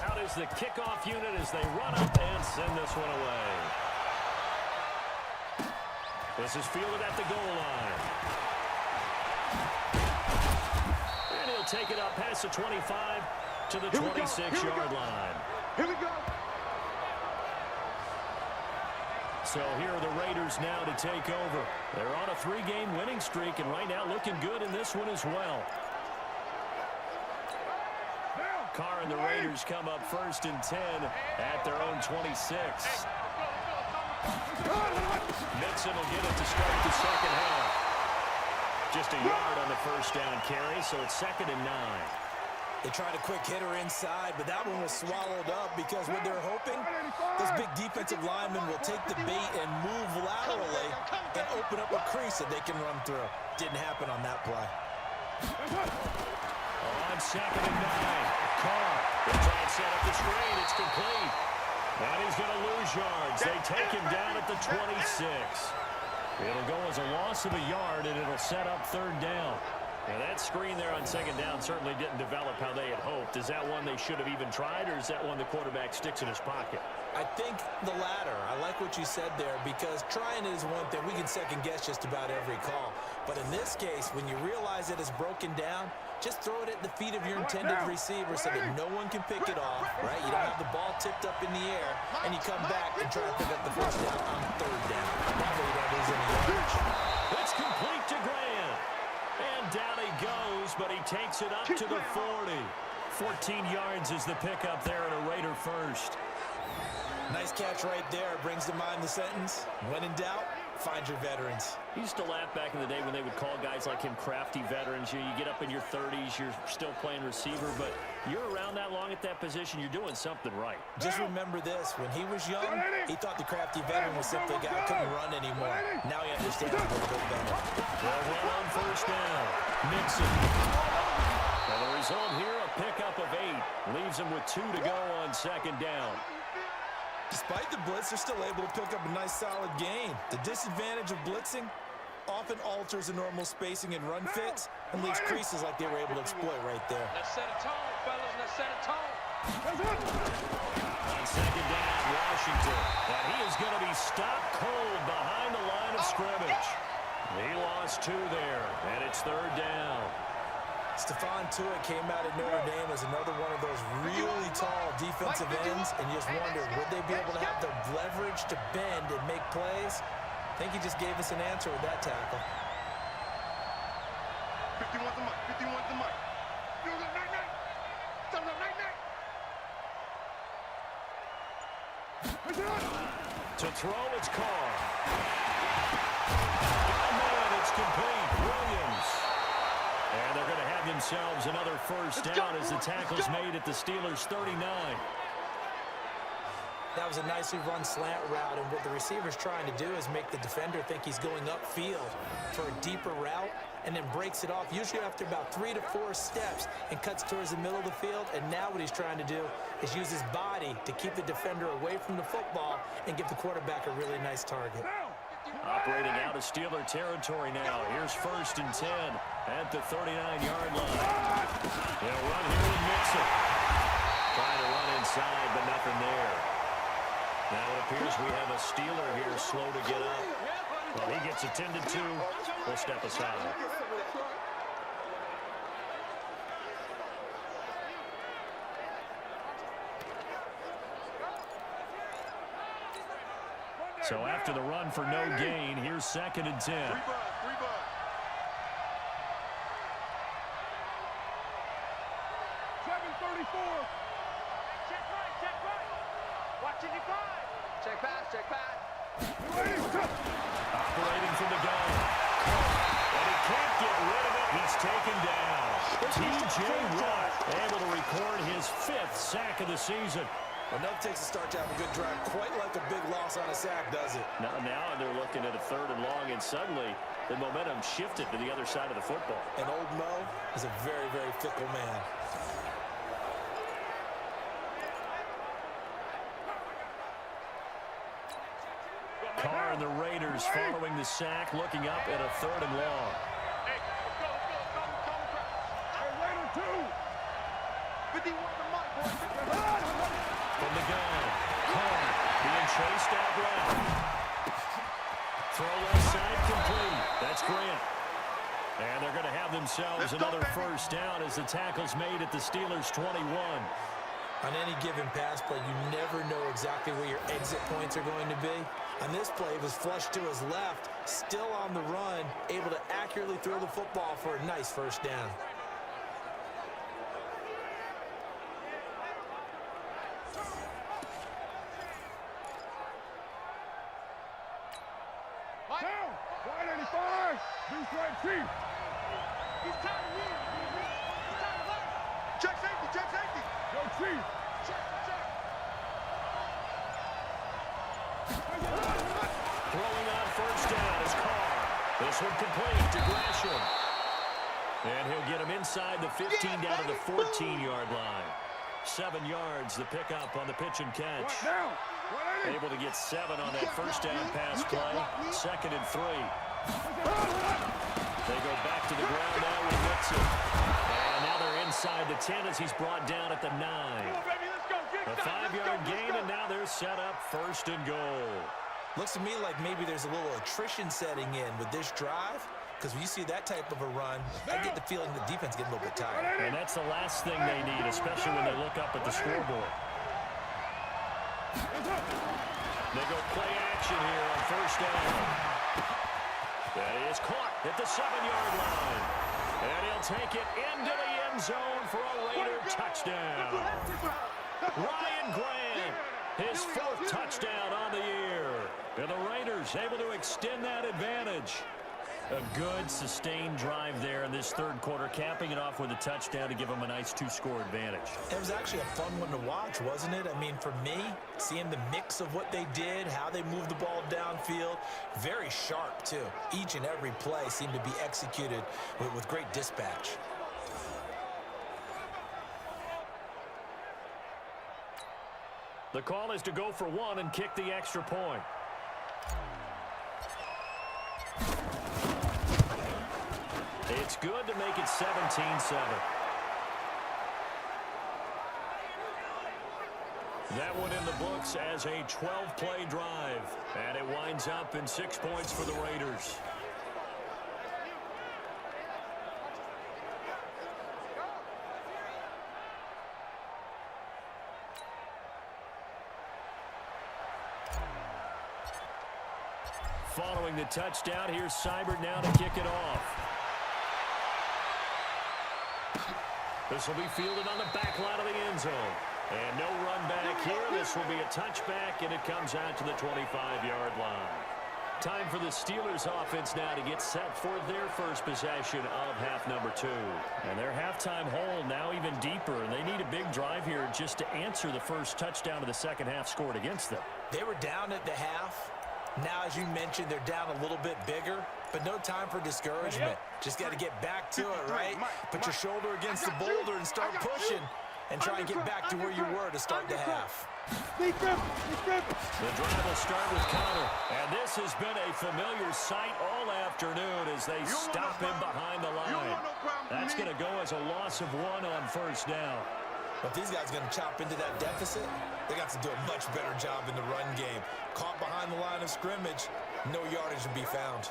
Out is the kickoff unit as they run up and send this one away. This is fielded at the goal line. And he'll take it up past the 25 to the 26-yard line. Here we go. So here are the Raiders now to take over. They're on a 3-game winning streak and right now looking good in this one as well. Carr and the Raiders come up 1st and 10 at their own 26. Mixon will get it to start the second half. Just a yard on the first down carry, so it's 2nd and 9. They tried a quick hitter inside, but that one was swallowed up because what they're hoping, this big defensive lineman will take the bait and move laterally and open up a crease that they can run through. Didn't happen on that play. On 2nd and 9. Carr will try and set up the screen. It's complete. And he's going to lose yards. They take him down at the 26. It'll go as a loss of a yard, and it'll set up 3rd down. And that screen there on 2nd down certainly didn't develop how they had hoped. Is that one they should have even tried, or is that one the quarterback sticks in his pocket? I think the latter. I like what you said there because trying it is one thing. We can second-guess just about every call. But in this case, when you realize that it's broken down, just throw it at the feet of your intended receiver so that no one can pick it off, right? You don't have the ball tipped up in the air, and you come back and try to pick up the first down on 3rd down. That way you don't lose any yardage. It's complete to Grant. And down he goes, but he takes it up to the 40. 14 yards is the pickup there and a Raider first. Nice catch right there. Brings to mind the sentence, when in doubt, find your veterans. He used to laugh back in the day when they would call guys like him crafty veterans. You get up in your 30s, you're still playing receiver, but you're around that long at that position, you're doing something right. Just remember this. When he was young, he thought the crafty veteran was simply a guy who couldn't run anymore. Now he understands a little bit better. Well, on 1st down. Mixon. And the result here, a pickup of 8. Leaves him with 2 to go on 2nd down. Despite the blitz, they're still able to pick up a nice solid gain. The disadvantage of blitzing often alters the normal spacing and run fits and leaves creases like they were able to exploit right there. Let's set a tone, fellas. Let's set a tone. On 2nd down, Washington. And he is going to be stopped cold behind the line of scrimmage. He lost 2 there, and it's 3rd down. Stephon Tuitt came out of Notre Dame as another one of those really tall defensive ends, and you just wondered, would they be able to have the leverage to bend and make plays? I think he just gave us an answer with that tackle. 51's the mic. 51's the mic. You're the night-night. Thumbs up, night-night. To throw, it's Carr. Man, it's complete. Williams. And they're going to have themselves another first down as the tackle's made at the Steelers' 39. That was a nicely run slant route, and what the receiver's trying to do is make the defender think he's going upfield for a deeper route and then breaks it off, usually after about 3 to 4 steps, and cuts towards the middle of the field. And now what he's trying to do is use his body to keep the defender away from the football and give the quarterback a really nice target. Operating out of Steeler territory now. Here's 1st and 10 at the 39-yard line. They'll run here with Mixon. Trying to run inside, but nothing there. Now it appears we have a Steeler here slow to get up. Well, he gets attended to. We'll step aside. So after the run for no gain, here's 2nd and 10. 7:34. Check right. Watching your five. Check pass. Operating from the gun. And he can't get rid of it. He's taken down. T.J. Watt able to record his 5th sack of the season. Enough takes a start to have a good drive. Quite like a big loss on a sack, does it? Now they're looking at a 3rd and long, and suddenly the momentum shifted to the other side of the football. And old Mo is a very, very fickle man. Carr and the Raiders following the sack, looking up at a 3rd and long. Hey, let's go. Hey, Raider 2. 51 to Mike, boys. From the gun, Carr being chased out left. Throw left side complete. That's Grant. And they're going to have themselves another 1st down as the tackle's made at the Steelers' 21. On any given pass play, you never know exactly where your exit points are going to be. On this play, it was flushed to his left, still on the run, able to accurately throw the football for a nice 1st down. Down. Wide 85. Deuce right chief. He's tired of you. He's tired of us. Check safety. Go chief. Check. Throwing on 1st down is Carr. This one complete to Gresham. And he'll get him inside the 15 down to the 14-yard line. 7 yards, the pickup on the pitch and catch. Down. Able to get 7 on that 1st down pass play. 2nd and 3. They go back to the ground now with Nixon. And now they're inside the 10 as he's brought down at the 9. Come on, baby, let's go. Get A it done. 5-yard gain, and now they're set up 1st and goal. Looks to me like maybe there's a little attrition setting in with this drive, because when you see that type of a run, I get the feeling the defense getting a little bit tired. And that's the last thing they need, especially when they look up at the scoreboard. They go play action here on 1st down. That is caught at the 7-yard line. And he'll take it into the end zone for a Raider touchdown. Ryan Grant, his 4th touchdown on the year. And the Raiders able to extend that advantage. A good, sustained drive there in this 3rd quarter, capping it off with a touchdown to give them a nice 2-score advantage. It was actually a fun one to watch, wasn't it? I mean, for me, seeing the mix of what they did, how they moved the ball downfield, very sharp, too. Each and every play seemed to be executed with great dispatch. The call is to go for 1 and kick the extra point. It's good to make it 17-7. That one in the books as a 12-play drive. And it winds up in 6 points for the Raiders. Following the touchdown, here's Seibert now to kick it off. This will be fielded on the back line of the end zone. And no run back here. This will be a touchback, and it comes out to the 25-yard line. Time for the Steelers offense now to get set for their first possession of half number 2. And their halftime hole now even deeper, and they need a big drive here just to answer the first touchdown of the second half scored against them. They were down at the half. Now, as you mentioned, they're down a little bit bigger, but no time for discouragement. Just got to get back to it, right? Put your shoulder against the boulder and start pushing and try and get back to where you were to start the half. The drive will start with Connor, and this has been a familiar sight all afternoon as they stop him behind the line. That's going to go as a loss of 1 on 1st down. But these guys are going to chop into that deficit. They got to do a much better job in the run game. Caught behind the line of scrimmage. No yardage to be found.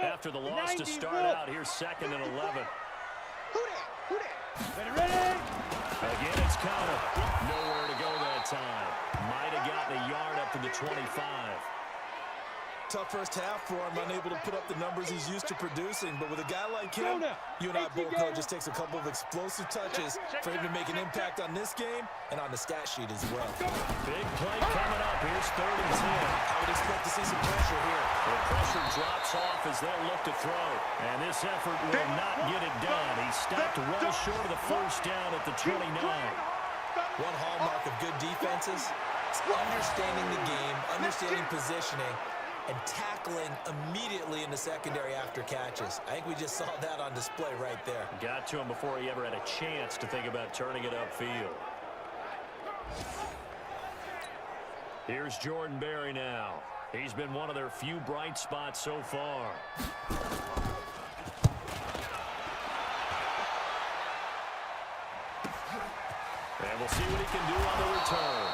After the loss to start out, here's 2nd and 11. Who that? Who that? Ready? Again, it's counter. Nowhere to go that time. Might have gotten a yard up to the 25. Tough first half for him, unable to put up the numbers he's used to producing. But with a guy like him, you and I both know it just takes a couple of explosive touches for him to make an impact on this game and on the stat sheet as well. Big play coming up. Here's 3rd and 10. I would expect to see some pressure here. The pressure drops off as they'll look to throw. And this effort will not get it done. He stopped well short of the first down at the 29. One hallmark of good defenses is understanding the game, understanding positioning, and tackling immediately in the secondary after catches. I think we just saw that on display right there. Got to him before he ever had a chance to think about turning it upfield. Here's Jordan Berry now. He's been one of their few bright spots so far. And we'll see what he can do on the return.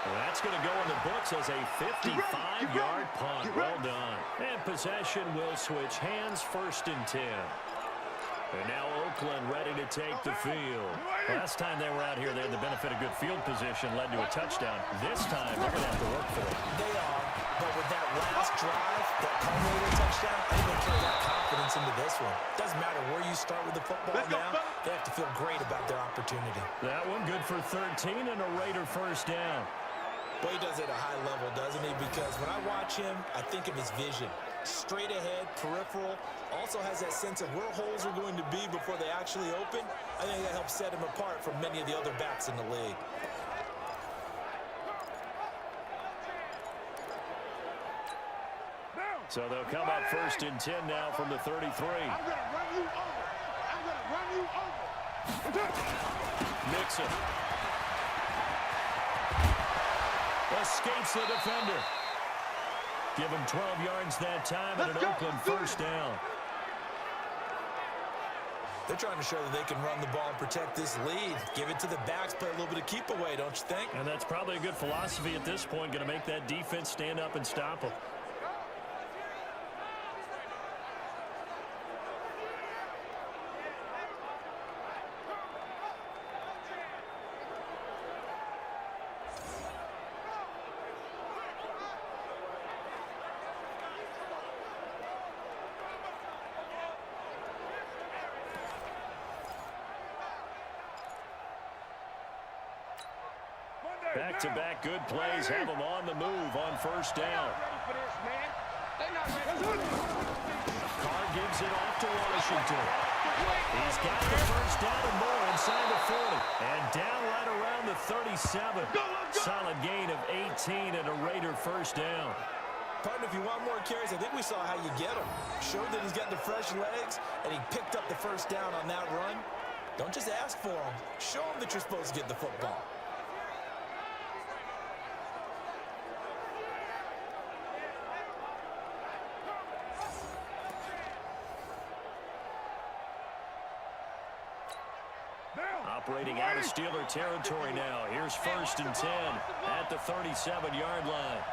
And that's going to go in the books as a 55-yard punt. Well done. And possession will switch hands, 1st and 10. And now Oakland ready to take the field. Last time they were out here, they had the benefit of good field position, led to a touchdown. This time, they're going to have to work for it. They are, but with that last drive, that culminating touchdown, I think they'll carry that confidence into this one. Doesn't matter where you start with the football now, they have to feel great about their opportunity. That one good for 13 and a Raider 1st down. Well, he does it at a high level, doesn't he? Because when I watch him, I think of his vision. Straight ahead, peripheral, also has that sense of where holes are going to be before they actually open. I think that helps set him apart from many of the other backs in the league. So they'll come up 1st and 10 now from the 33. I'm going to run you over. I'm going to run you over. Mixon. Escapes the defender. Give him 12 yards that time and an Oakland 1st down. They're trying to show that they can run the ball and protect this lead. Give it to the backs, play a little bit of keep away, don't you think? And that's probably a good philosophy at this point, going to make that defense stand up and stop them. Back-to-back good plays have them on the move on 1st down. Carr gives it off to Washington. He's got the 1st down and more inside the 40. And down right around the 37. Solid gain of 18 and a Raider 1st down. Partner, if you want more carries, I think we saw how you get them. Showed that he's got the fresh legs, and he picked up the 1st down on that run. Don't just ask for them. Show them that you're supposed to get the football. Operating out of Steeler territory now. Here's 1st and 10 at the 37-yard line.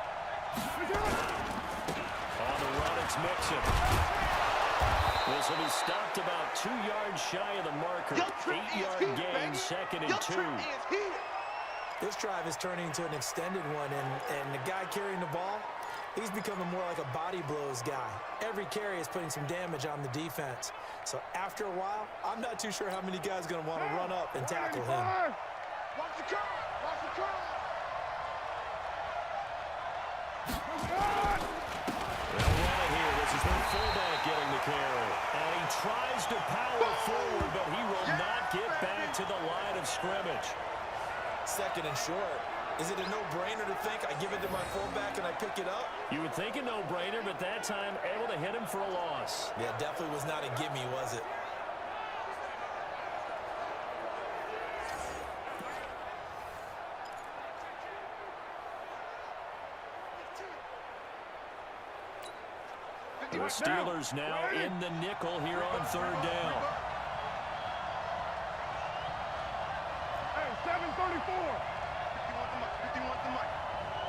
On the run, it's Mixon. This will be stopped about 2 yards shy of the marker. 8-yard gain, 2nd and 2. This drive is turning into an extended one, and the guy carrying the ball, he's becoming more like a body blows guy. Every carry is putting some damage on the defense. So after a while, I'm not too sure how many guys are going to want to run up and tackle him. Watch the curve. Watch the curve. They'll run it here. This is their fullback getting the carry. And he tries to power forward, but he will not get back to the line of scrimmage. 2nd and short. Is it a no-brainer to think I give it to my fullback and I pick it up? You would think a no-brainer, but that time able to hit him for a loss. Yeah, definitely was not a gimme, was it? 50. The Steelers now in the nickel here on third down. Hey, 7:34. 51 to Mike.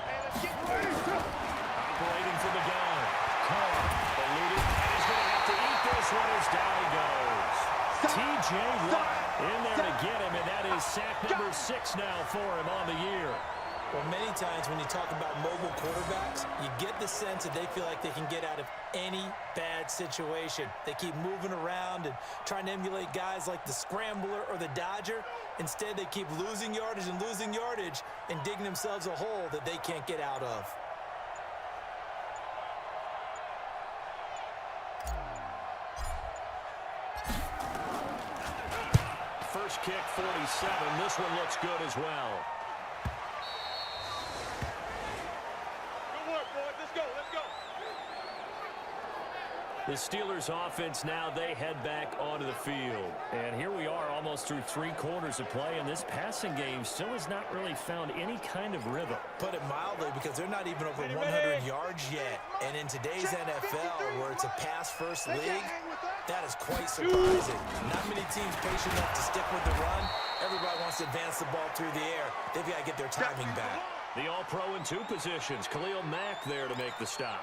Hey, let's get Ready. Operating for the gun. Carr eluded. And he's going to have to eat this one as down he goes. T.J. Watt in there to get him, and that is sack number 6 now for him on the year. Well, many times when you talk about mobile quarterbacks, you get the sense that they feel like they can get out of any bad situation. They keep moving around and trying to emulate guys like the Scrambler or the Dodger. Instead, they keep losing yardage and digging themselves a hole that they can't get out of. First kick, 47. This one looks good as well. Good work, boys. Let's go. Let's go. The Steelers offense now, they head back onto the field. And here we are almost through 3 quarters of play, and this passing game still has not really found any kind of rhythm. Put it mildly, because they're not even over 100 yards yet. And in today's NFL, where it's a pass-first league, that is quite surprising. Not many teams patient enough to stick with the run. Everybody wants to advance the ball through the air. They've got to get their timing back. The All-Pro in 2 positions. Khalil Mack there to make the stop.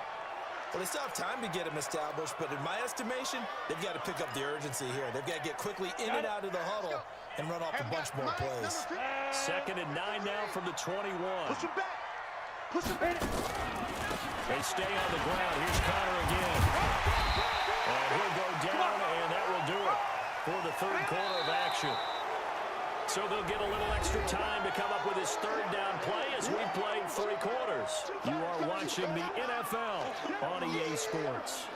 Well, they still have time to get him established, but in my estimation, they've got to pick up the urgency here. They've got to get quickly in and out of the huddle and run off a bunch more plays. 2nd and 9 now from the 21. Push him back. Push him back. They stay on the ground. Here's Connor again. And he'll go down, and that will do it for the 3rd quarter of action. So they'll get a little extra time to come up with his 3rd down play as we've played 3 quarters. You are watching the NFL on EA Sports.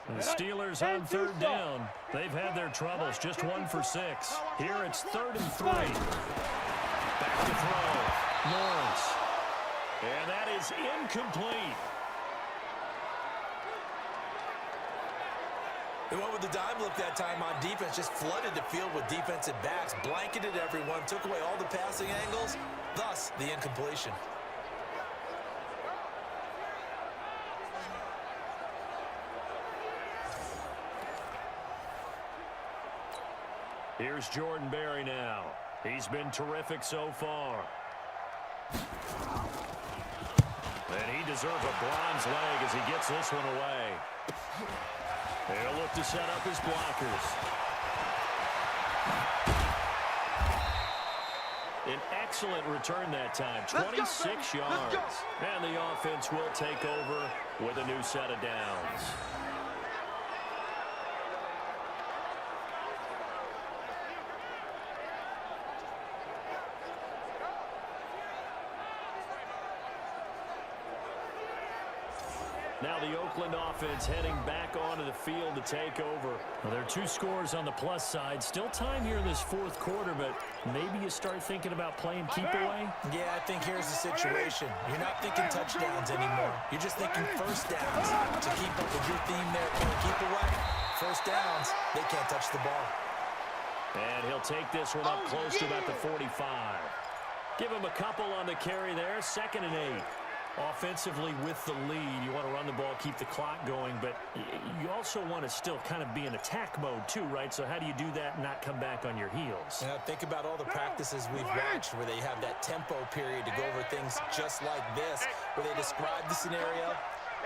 The Steelers on 3rd down. They've had their troubles, just 1 for 6. Here it's 3rd and 3. Back to throw. Lawrence. And that is incomplete. They went with the dime look that time on defense, just flooded the field with defensive backs, blanketed everyone, took away all the passing angles, thus the incompletion. Here's Jordan Berry now. He's been terrific so far. And he deserves a bronze leg as he gets this one away. They'll look to set up his blockers. An excellent return that time, 26 yards. And the offense will take over with a new set of downs. Now the Oakland offense heading back onto the field to take over. Well, there are 2 scores on the plus side. Still time here in this 4th quarter, but maybe you start thinking about playing keep away? Yeah, I think here's the situation. You're not thinking touchdowns anymore. You're just thinking first downs. To keep up with your theme there, keep away. First downs, they can't touch the ball. And he'll take this one up close to about the 45. Give him a couple on the carry there. 2nd and 8. Offensively with the lead, you want to run the ball, keep the clock going, but you also want to still kind of be in attack mode too, right? So how do you do that and not come back on your heels? Yeah, think about all the practices we've watched where they have that tempo period to go over things just like this, where they describe the scenario,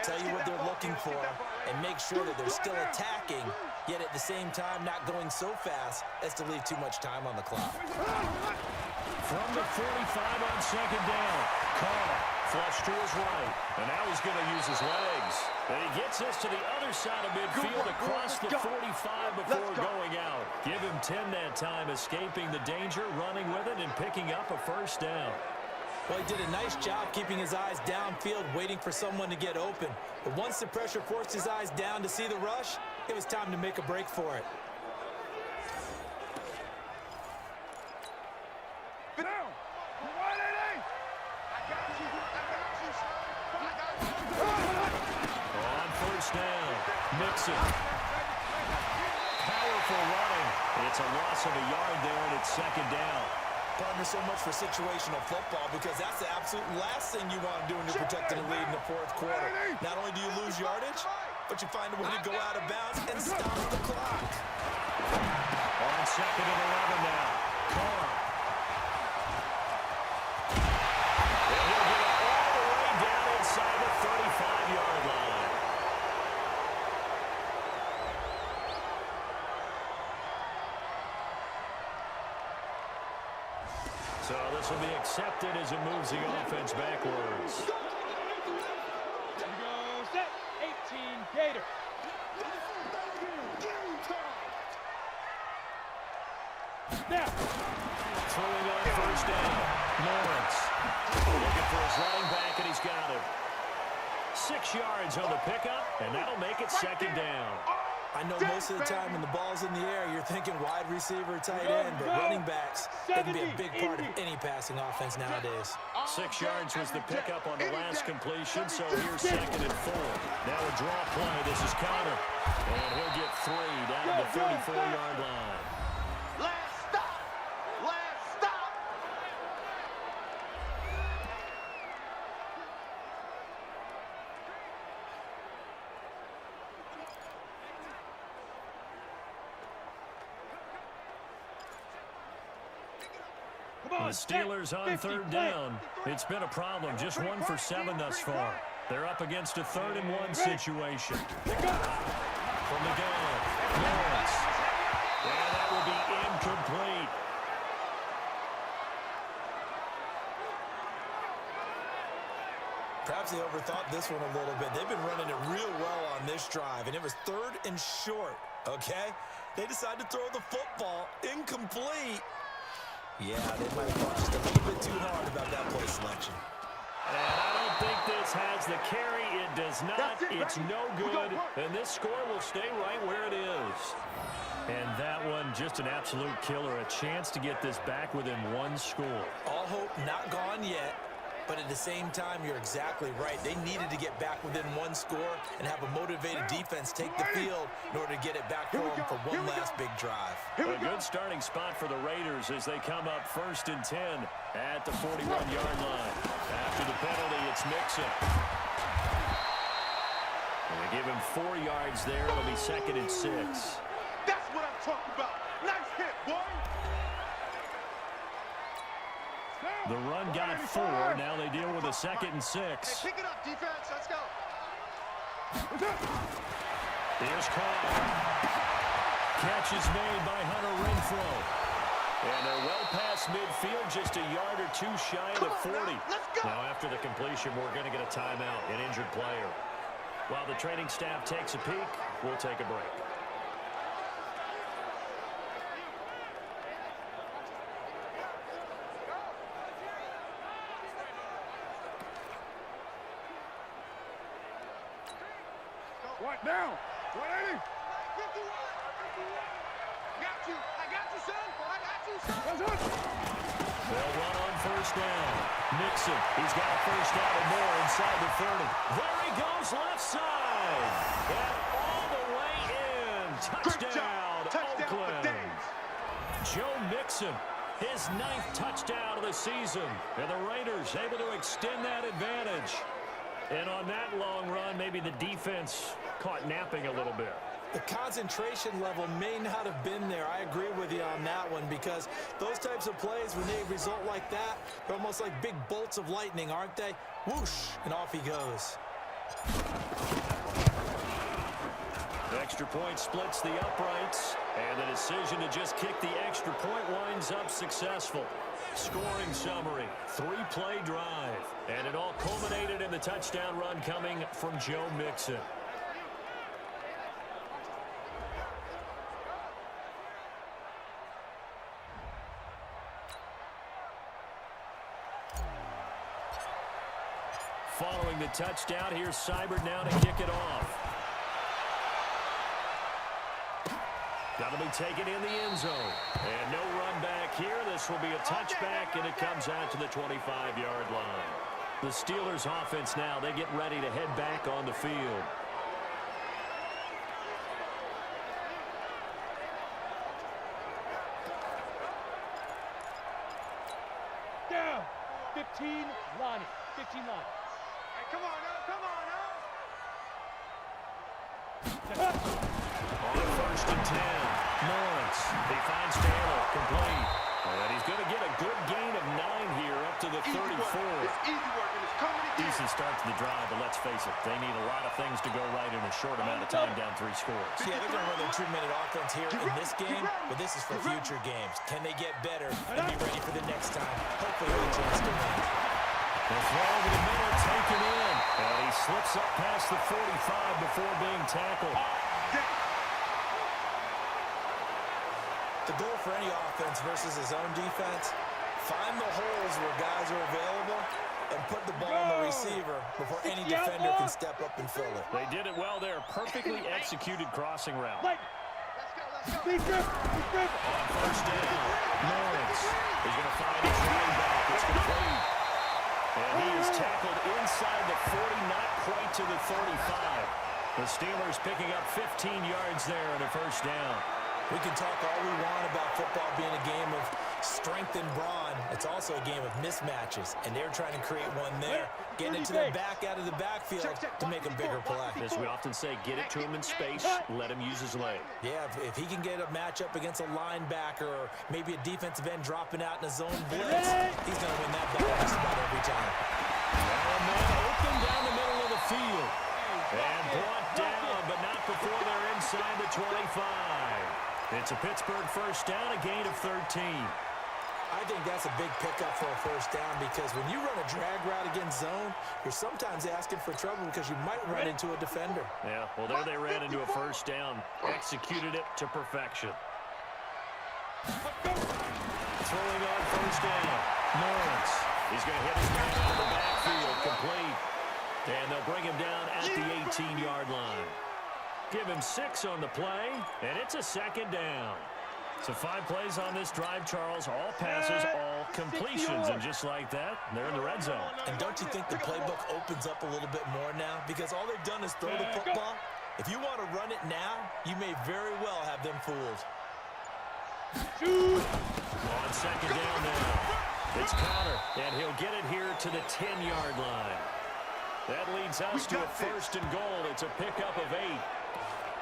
tell you what they're looking for, and make sure that they're still attacking, yet at the same time not going so fast as to leave too much time on the clock. From the 45 on 2nd down, Carr flush to his right, and now he's going to use his legs. And he gets this to the other side of midfield across the 45 before going out. Give him 10 that time, escaping the danger, running with it, and picking up a 1st down. Well, he did a nice job keeping his eyes downfield, waiting for someone to get open. But once the pressure forced his eyes down to see the rush, it was time to make a break for it. Down. On 1st down, Mixon. Powerful It's a loss of a yard there, and it's second down. Partner, so much for situational football because that's the absolute last thing you want to do when you're protecting a lead in the fourth quarter. Not only do you lose yardage, but you find a way to go out of bounds and stop the clock. On second and 11 now. Carr. And he'll get it all the way down inside the 35-yard line. So this will be accepted as it moves the offense backwards. Here we go, set, 18, Gator. Snap. Throwing on first down. Lawrence looking for his running back, and he's got it. 6 yards on the pickup, and that'll make it second down. I know most of the time when the ball's in the air, you're thinking wide receiver, tight end, but running backs, they can be a big part of any passing offense nowadays. 6 yards was the pickup on the last completion, so here's second and 4. Now a draw play. This is Connor, and he'll get 3 down at the 34-yard line. Last stop. Last stop. The Steelers on third down. It's been a problem. Just 1 for 7 thus far. They're up against a 3rd and 1 situation. From the gun, Lawrence. And that will be incomplete. Perhaps they overthought this one a little bit. They've been running it real well on this drive, and it was 3rd and short, okay? They decided to throw the football incomplete. Yeah, they might have thought just a little bit too hard about that play selection. And I don't think this has the carry. It does not. It's no good. And this score will stay right where it is. And that one, just an absolute killer. A chance to get this back within 1 score. All hope not gone yet, but at the same time, you're exactly right. They needed to get back within 1 score and have a motivated defense take the field in order to get it back for them for one last big drive. A good starting spot for the Raiders as they come up 1st and 10 at the 41-yard line. After the penalty, it's Mixon. And they give him 4 yards there. It'll be 2nd and 6. That's what I'm talking about. Nice hit, boy. The run got 4. Now they deal with a 2nd and 6. Hey, pick it up, defense. Let's go. Here's Carr. Catch is made by Hunter Renfrow. And they're well past midfield, just a yard or 2 shy of the 40. Now after the completion, we're going to get a timeout, an injured player. While the training staff takes a peek, we'll take a break. What now? 180. Got you. I got you, son. I got you, son. That's it. They'll run on first down. Mixon, he's got a first down and more inside the 30. There he goes, left side. And all the way in. Touchdown, Oakland. Joe Mixon, his 9th touchdown of the season. And the Raiders able to extend that advantage. And on that long run, maybe the defense caught napping a little bit. The concentration level may not have been there. I agree with you on that one because those types of plays, when they result like that, they're almost like big bolts of lightning, aren't they? Whoosh, and off he goes. The extra point splits the uprights, and the decision to just kick the extra point winds up successful. Scoring summary, 3-play drive, and it all culminated in the touchdown run coming from Joe Mixon. Following the touchdown, here's Seibert now to kick it off. That'll be taken in the end zone. And no run back here. This will be a touchback, and it comes out to the 25-yard line. The Steelers offense now, they get ready to head back on the field. 15 line. 15 line. Hey, come on now, come on now. On 1st and 10, Lawrence. He finds Taylor, complete. And he's going to get a good gain of 9 here up to the 34. It's easy work, and it's coming together. Decent start to the drive, but let's face it, they need a lot of things to go right in a short amount of time down 3 scores. Yeah, they're going to run their 2-minute offense here in this game, but this is for future games. Can they get better and be ready for the next time? Hopefully have a chance to win. The throw over the middle, taken in. And he slips up past the 45 before being tackled. The goal for any offense versus his own defense, find the holes where guys are available and put the ball on the receiver before any defender can step up and fill it. They did it well there. Perfectly executed crossing route. Let's go. On 1st down, Lawrence is going to find his running back. It's complete. And he is tackled inside the 40, not quite to the 35. The Steelers picking up 15 yards there on a 1st down. We can talk all we want about football being a game of strength and brawn. It's also a game of mismatches, and they're trying to create one there. Getting it to their back out of the backfield to make a bigger play. As we often say, get it to him in space, let him use his leg. Yeah, if he can get a matchup against a linebacker or maybe a defensive end dropping out in a zone blitz, he's going to win that battle just about every time. And man open down the middle of the field. And brought down, but not before they're inside the 25. It's a Pittsburgh 1st down, a gain of 13. I think that's a big pickup for a 1st down because when you run a drag route against zone, you're sometimes asking for trouble because you might run into a defender. Yeah, well, there they ran into a 1st down. Executed it to perfection. Throwing on 1st down. Lawrence. He's going to hit his man out of the backfield. Complete. And they'll bring him down at the 18-yard line. Give him 6 on the play, and it's a 2nd down. So 5 plays on this drive, Charles. All passes, all completions. And just like that, they're in the red zone. And don't you think the playbook opens up a little bit more now? Because all they've done is throw the football. If you want to run it now, you may very well have them fooled. On 2nd down now. It's Connor, and he'll get it here to the 10-yard line. That leads us to a 1st and goal. It's a pickup of 8.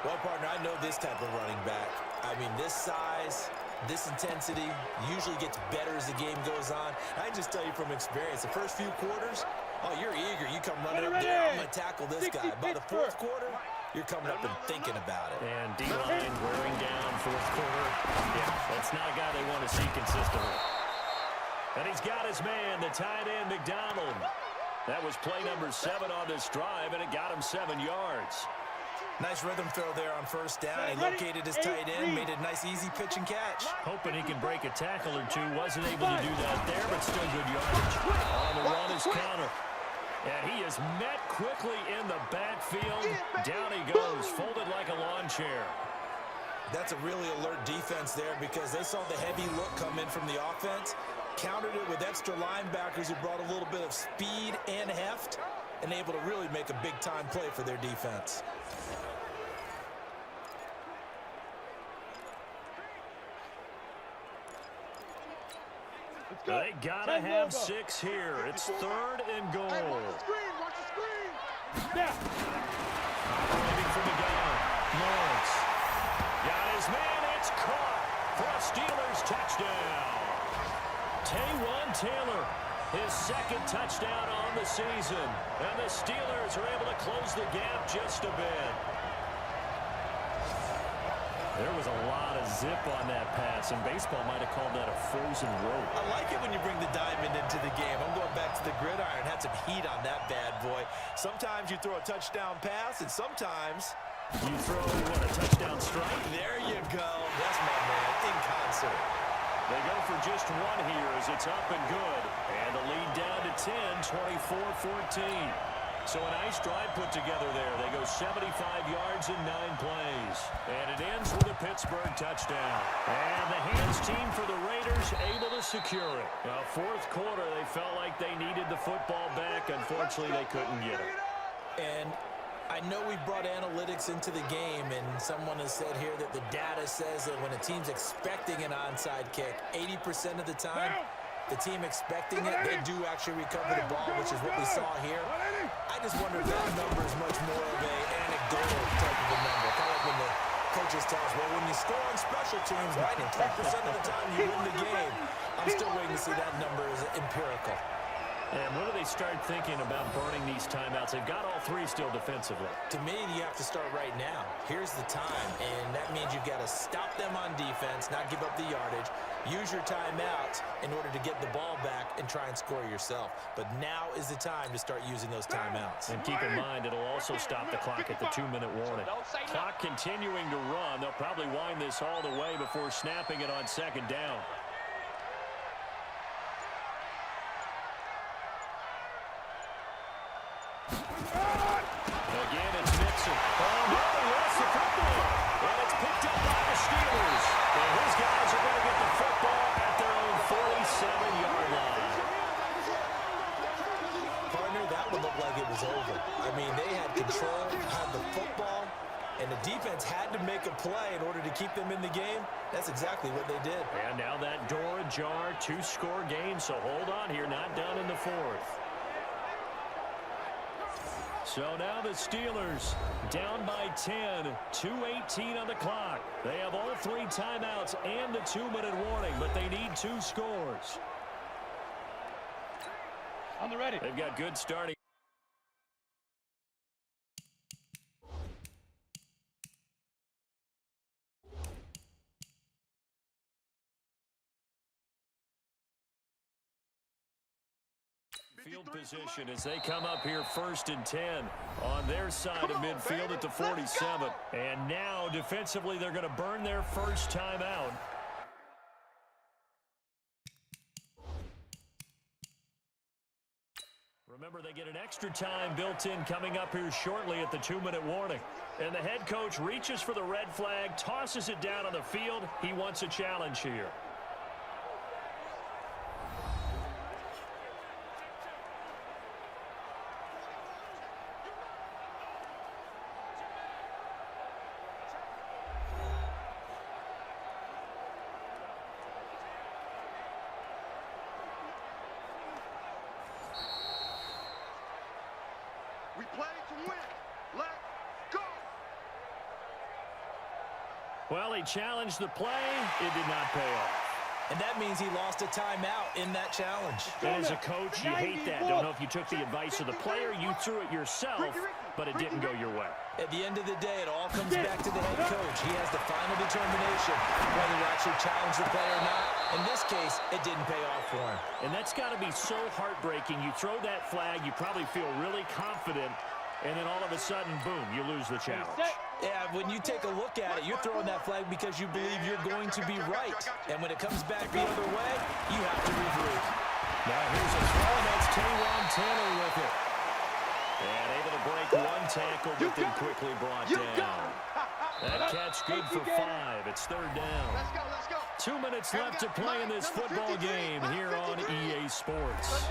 Well, partner, I know this type of running back. I mean, this size, this intensity usually gets better as the game goes on. I can just tell you from experience, the first few quarters, oh, you're eager. You come running up there, I'm going to tackle this guy. By the 4th quarter, you're coming up and thinking about it. And D-line wearing down 4th quarter. Yeah, that's not a guy they want to see consistently. And he's got his man, the tight end, McDonald. That was play number 7 on this drive, and it got him 7 yards. Nice rhythm throw there on 1st down. He located his tight end, made a nice easy pitch and catch. Hoping he can break a tackle or two. Wasn't able to do that there, but still good yardage. On the run is Connor. And he is met quickly in the backfield. Down he goes, folded like a lawn chair. That's a really alert defense there because they saw the heavy look come in from the offense, countered it with extra linebackers who brought a little bit of speed and heft, and able to really make a big-time play for their defense. They gotta have 6 here. It's 3rd and goal. Hey, watch the screen, watch the screen. Operating from the gun. Lawrence. Got his man. It's caught for a Steelers touchdown. Taywan Taylor, his 2nd touchdown on the season. And the Steelers are able to close the gap just a bit. There was a lot of zip on that pass, and baseball might have called that a frozen rope. I like it when you bring the diamond into the game. I'm going back to the gridiron. Had some heat on that bad boy. Sometimes you throw a touchdown pass, and sometimes you throw, what, a touchdown strike? There you go. That's my man, in concert. They go for just 1 here as it's up and good. And the lead down to 10, 24-14. So a nice drive put together there. They go 75 yards in 9 plays. And it ends with a Pittsburgh touchdown. And the hands team for the Raiders able to secure it. Now, 4th quarter, they felt like they needed the football back. Unfortunately, they couldn't get it. And I know we brought analytics into the game, and someone has said here that the data says that when a team's expecting an onside kick, 80% of the time, the team expecting it, they do actually recover the ball, which is what we saw here. I just wonder if that number is much more of an anecdotal type of a number. Kind of like when the coaches tell us, well, when you score on special teams, 93% of the time you win the game. I'm still waiting to see that number is empirical. And when do they start thinking about burning these timeouts? They've got all three still defensively. To me, you have to start right now. Here's the time, and that means you've got to stop them on defense, not give up the yardage, use your timeouts in order to get the ball back and try and score yourself. But now is the time to start using those timeouts. And keep in mind, it'll also stop the clock at the 2-minute warning. Clock continuing to run. They'll probably wind this all the way before snapping it on second down. Again, it's Nixon. Oh, no, he lost the football. And it's picked up by the Steelers. And his guys are going to get the football at their own 47-yard line. Partner, that would look like it was over. I mean, they had control, had the football, and the defense had to make a play in order to keep them in the game. That's exactly what they did. And now that door ajar, 2-score game, so hold on here, not done in the fourth. So now the Steelers down by 10, 2:18 on the clock. They have all three timeouts and the 2-minute warning, but they need 2 scores. On the ready. They've got good starting. Field position as they come up here 1st and 10 on their side of midfield at the 47. And now defensively they're going to burn their first timeout. Remember, they get an extra time built in coming up here shortly at the 2-minute warning. And the head coach reaches for the red flag, tosses it down on the field. He wants a challenge here. We play to win. Let's go. Well, he challenged the play. It did not pay off. And that means he lost a timeout in that challenge. And as a coach, you hate that. Don't know if you took the advice of the player, you threw it yourself, but it didn't go your way. At the end of the day, it all comes back to the head coach. He has the final determination whether to actually challenge the play or not. In this case, it didn't pay off for him. And that's got to be so heartbreaking. You throw that flag, you probably feel really confident, and then all of a sudden, boom, you lose the challenge. Yeah, when you take a look at it, you're throwing that flag because you believe you're going to be right. And when it comes back the other way, you have to regroup. Now here's a throw, and that's Taywan Taylor with it. And able to break one tackle, but then quickly brought down. That catch good for 5. It's 3rd down. Let's go, let's go. 2 minutes left to play in this football game here on EA Sports.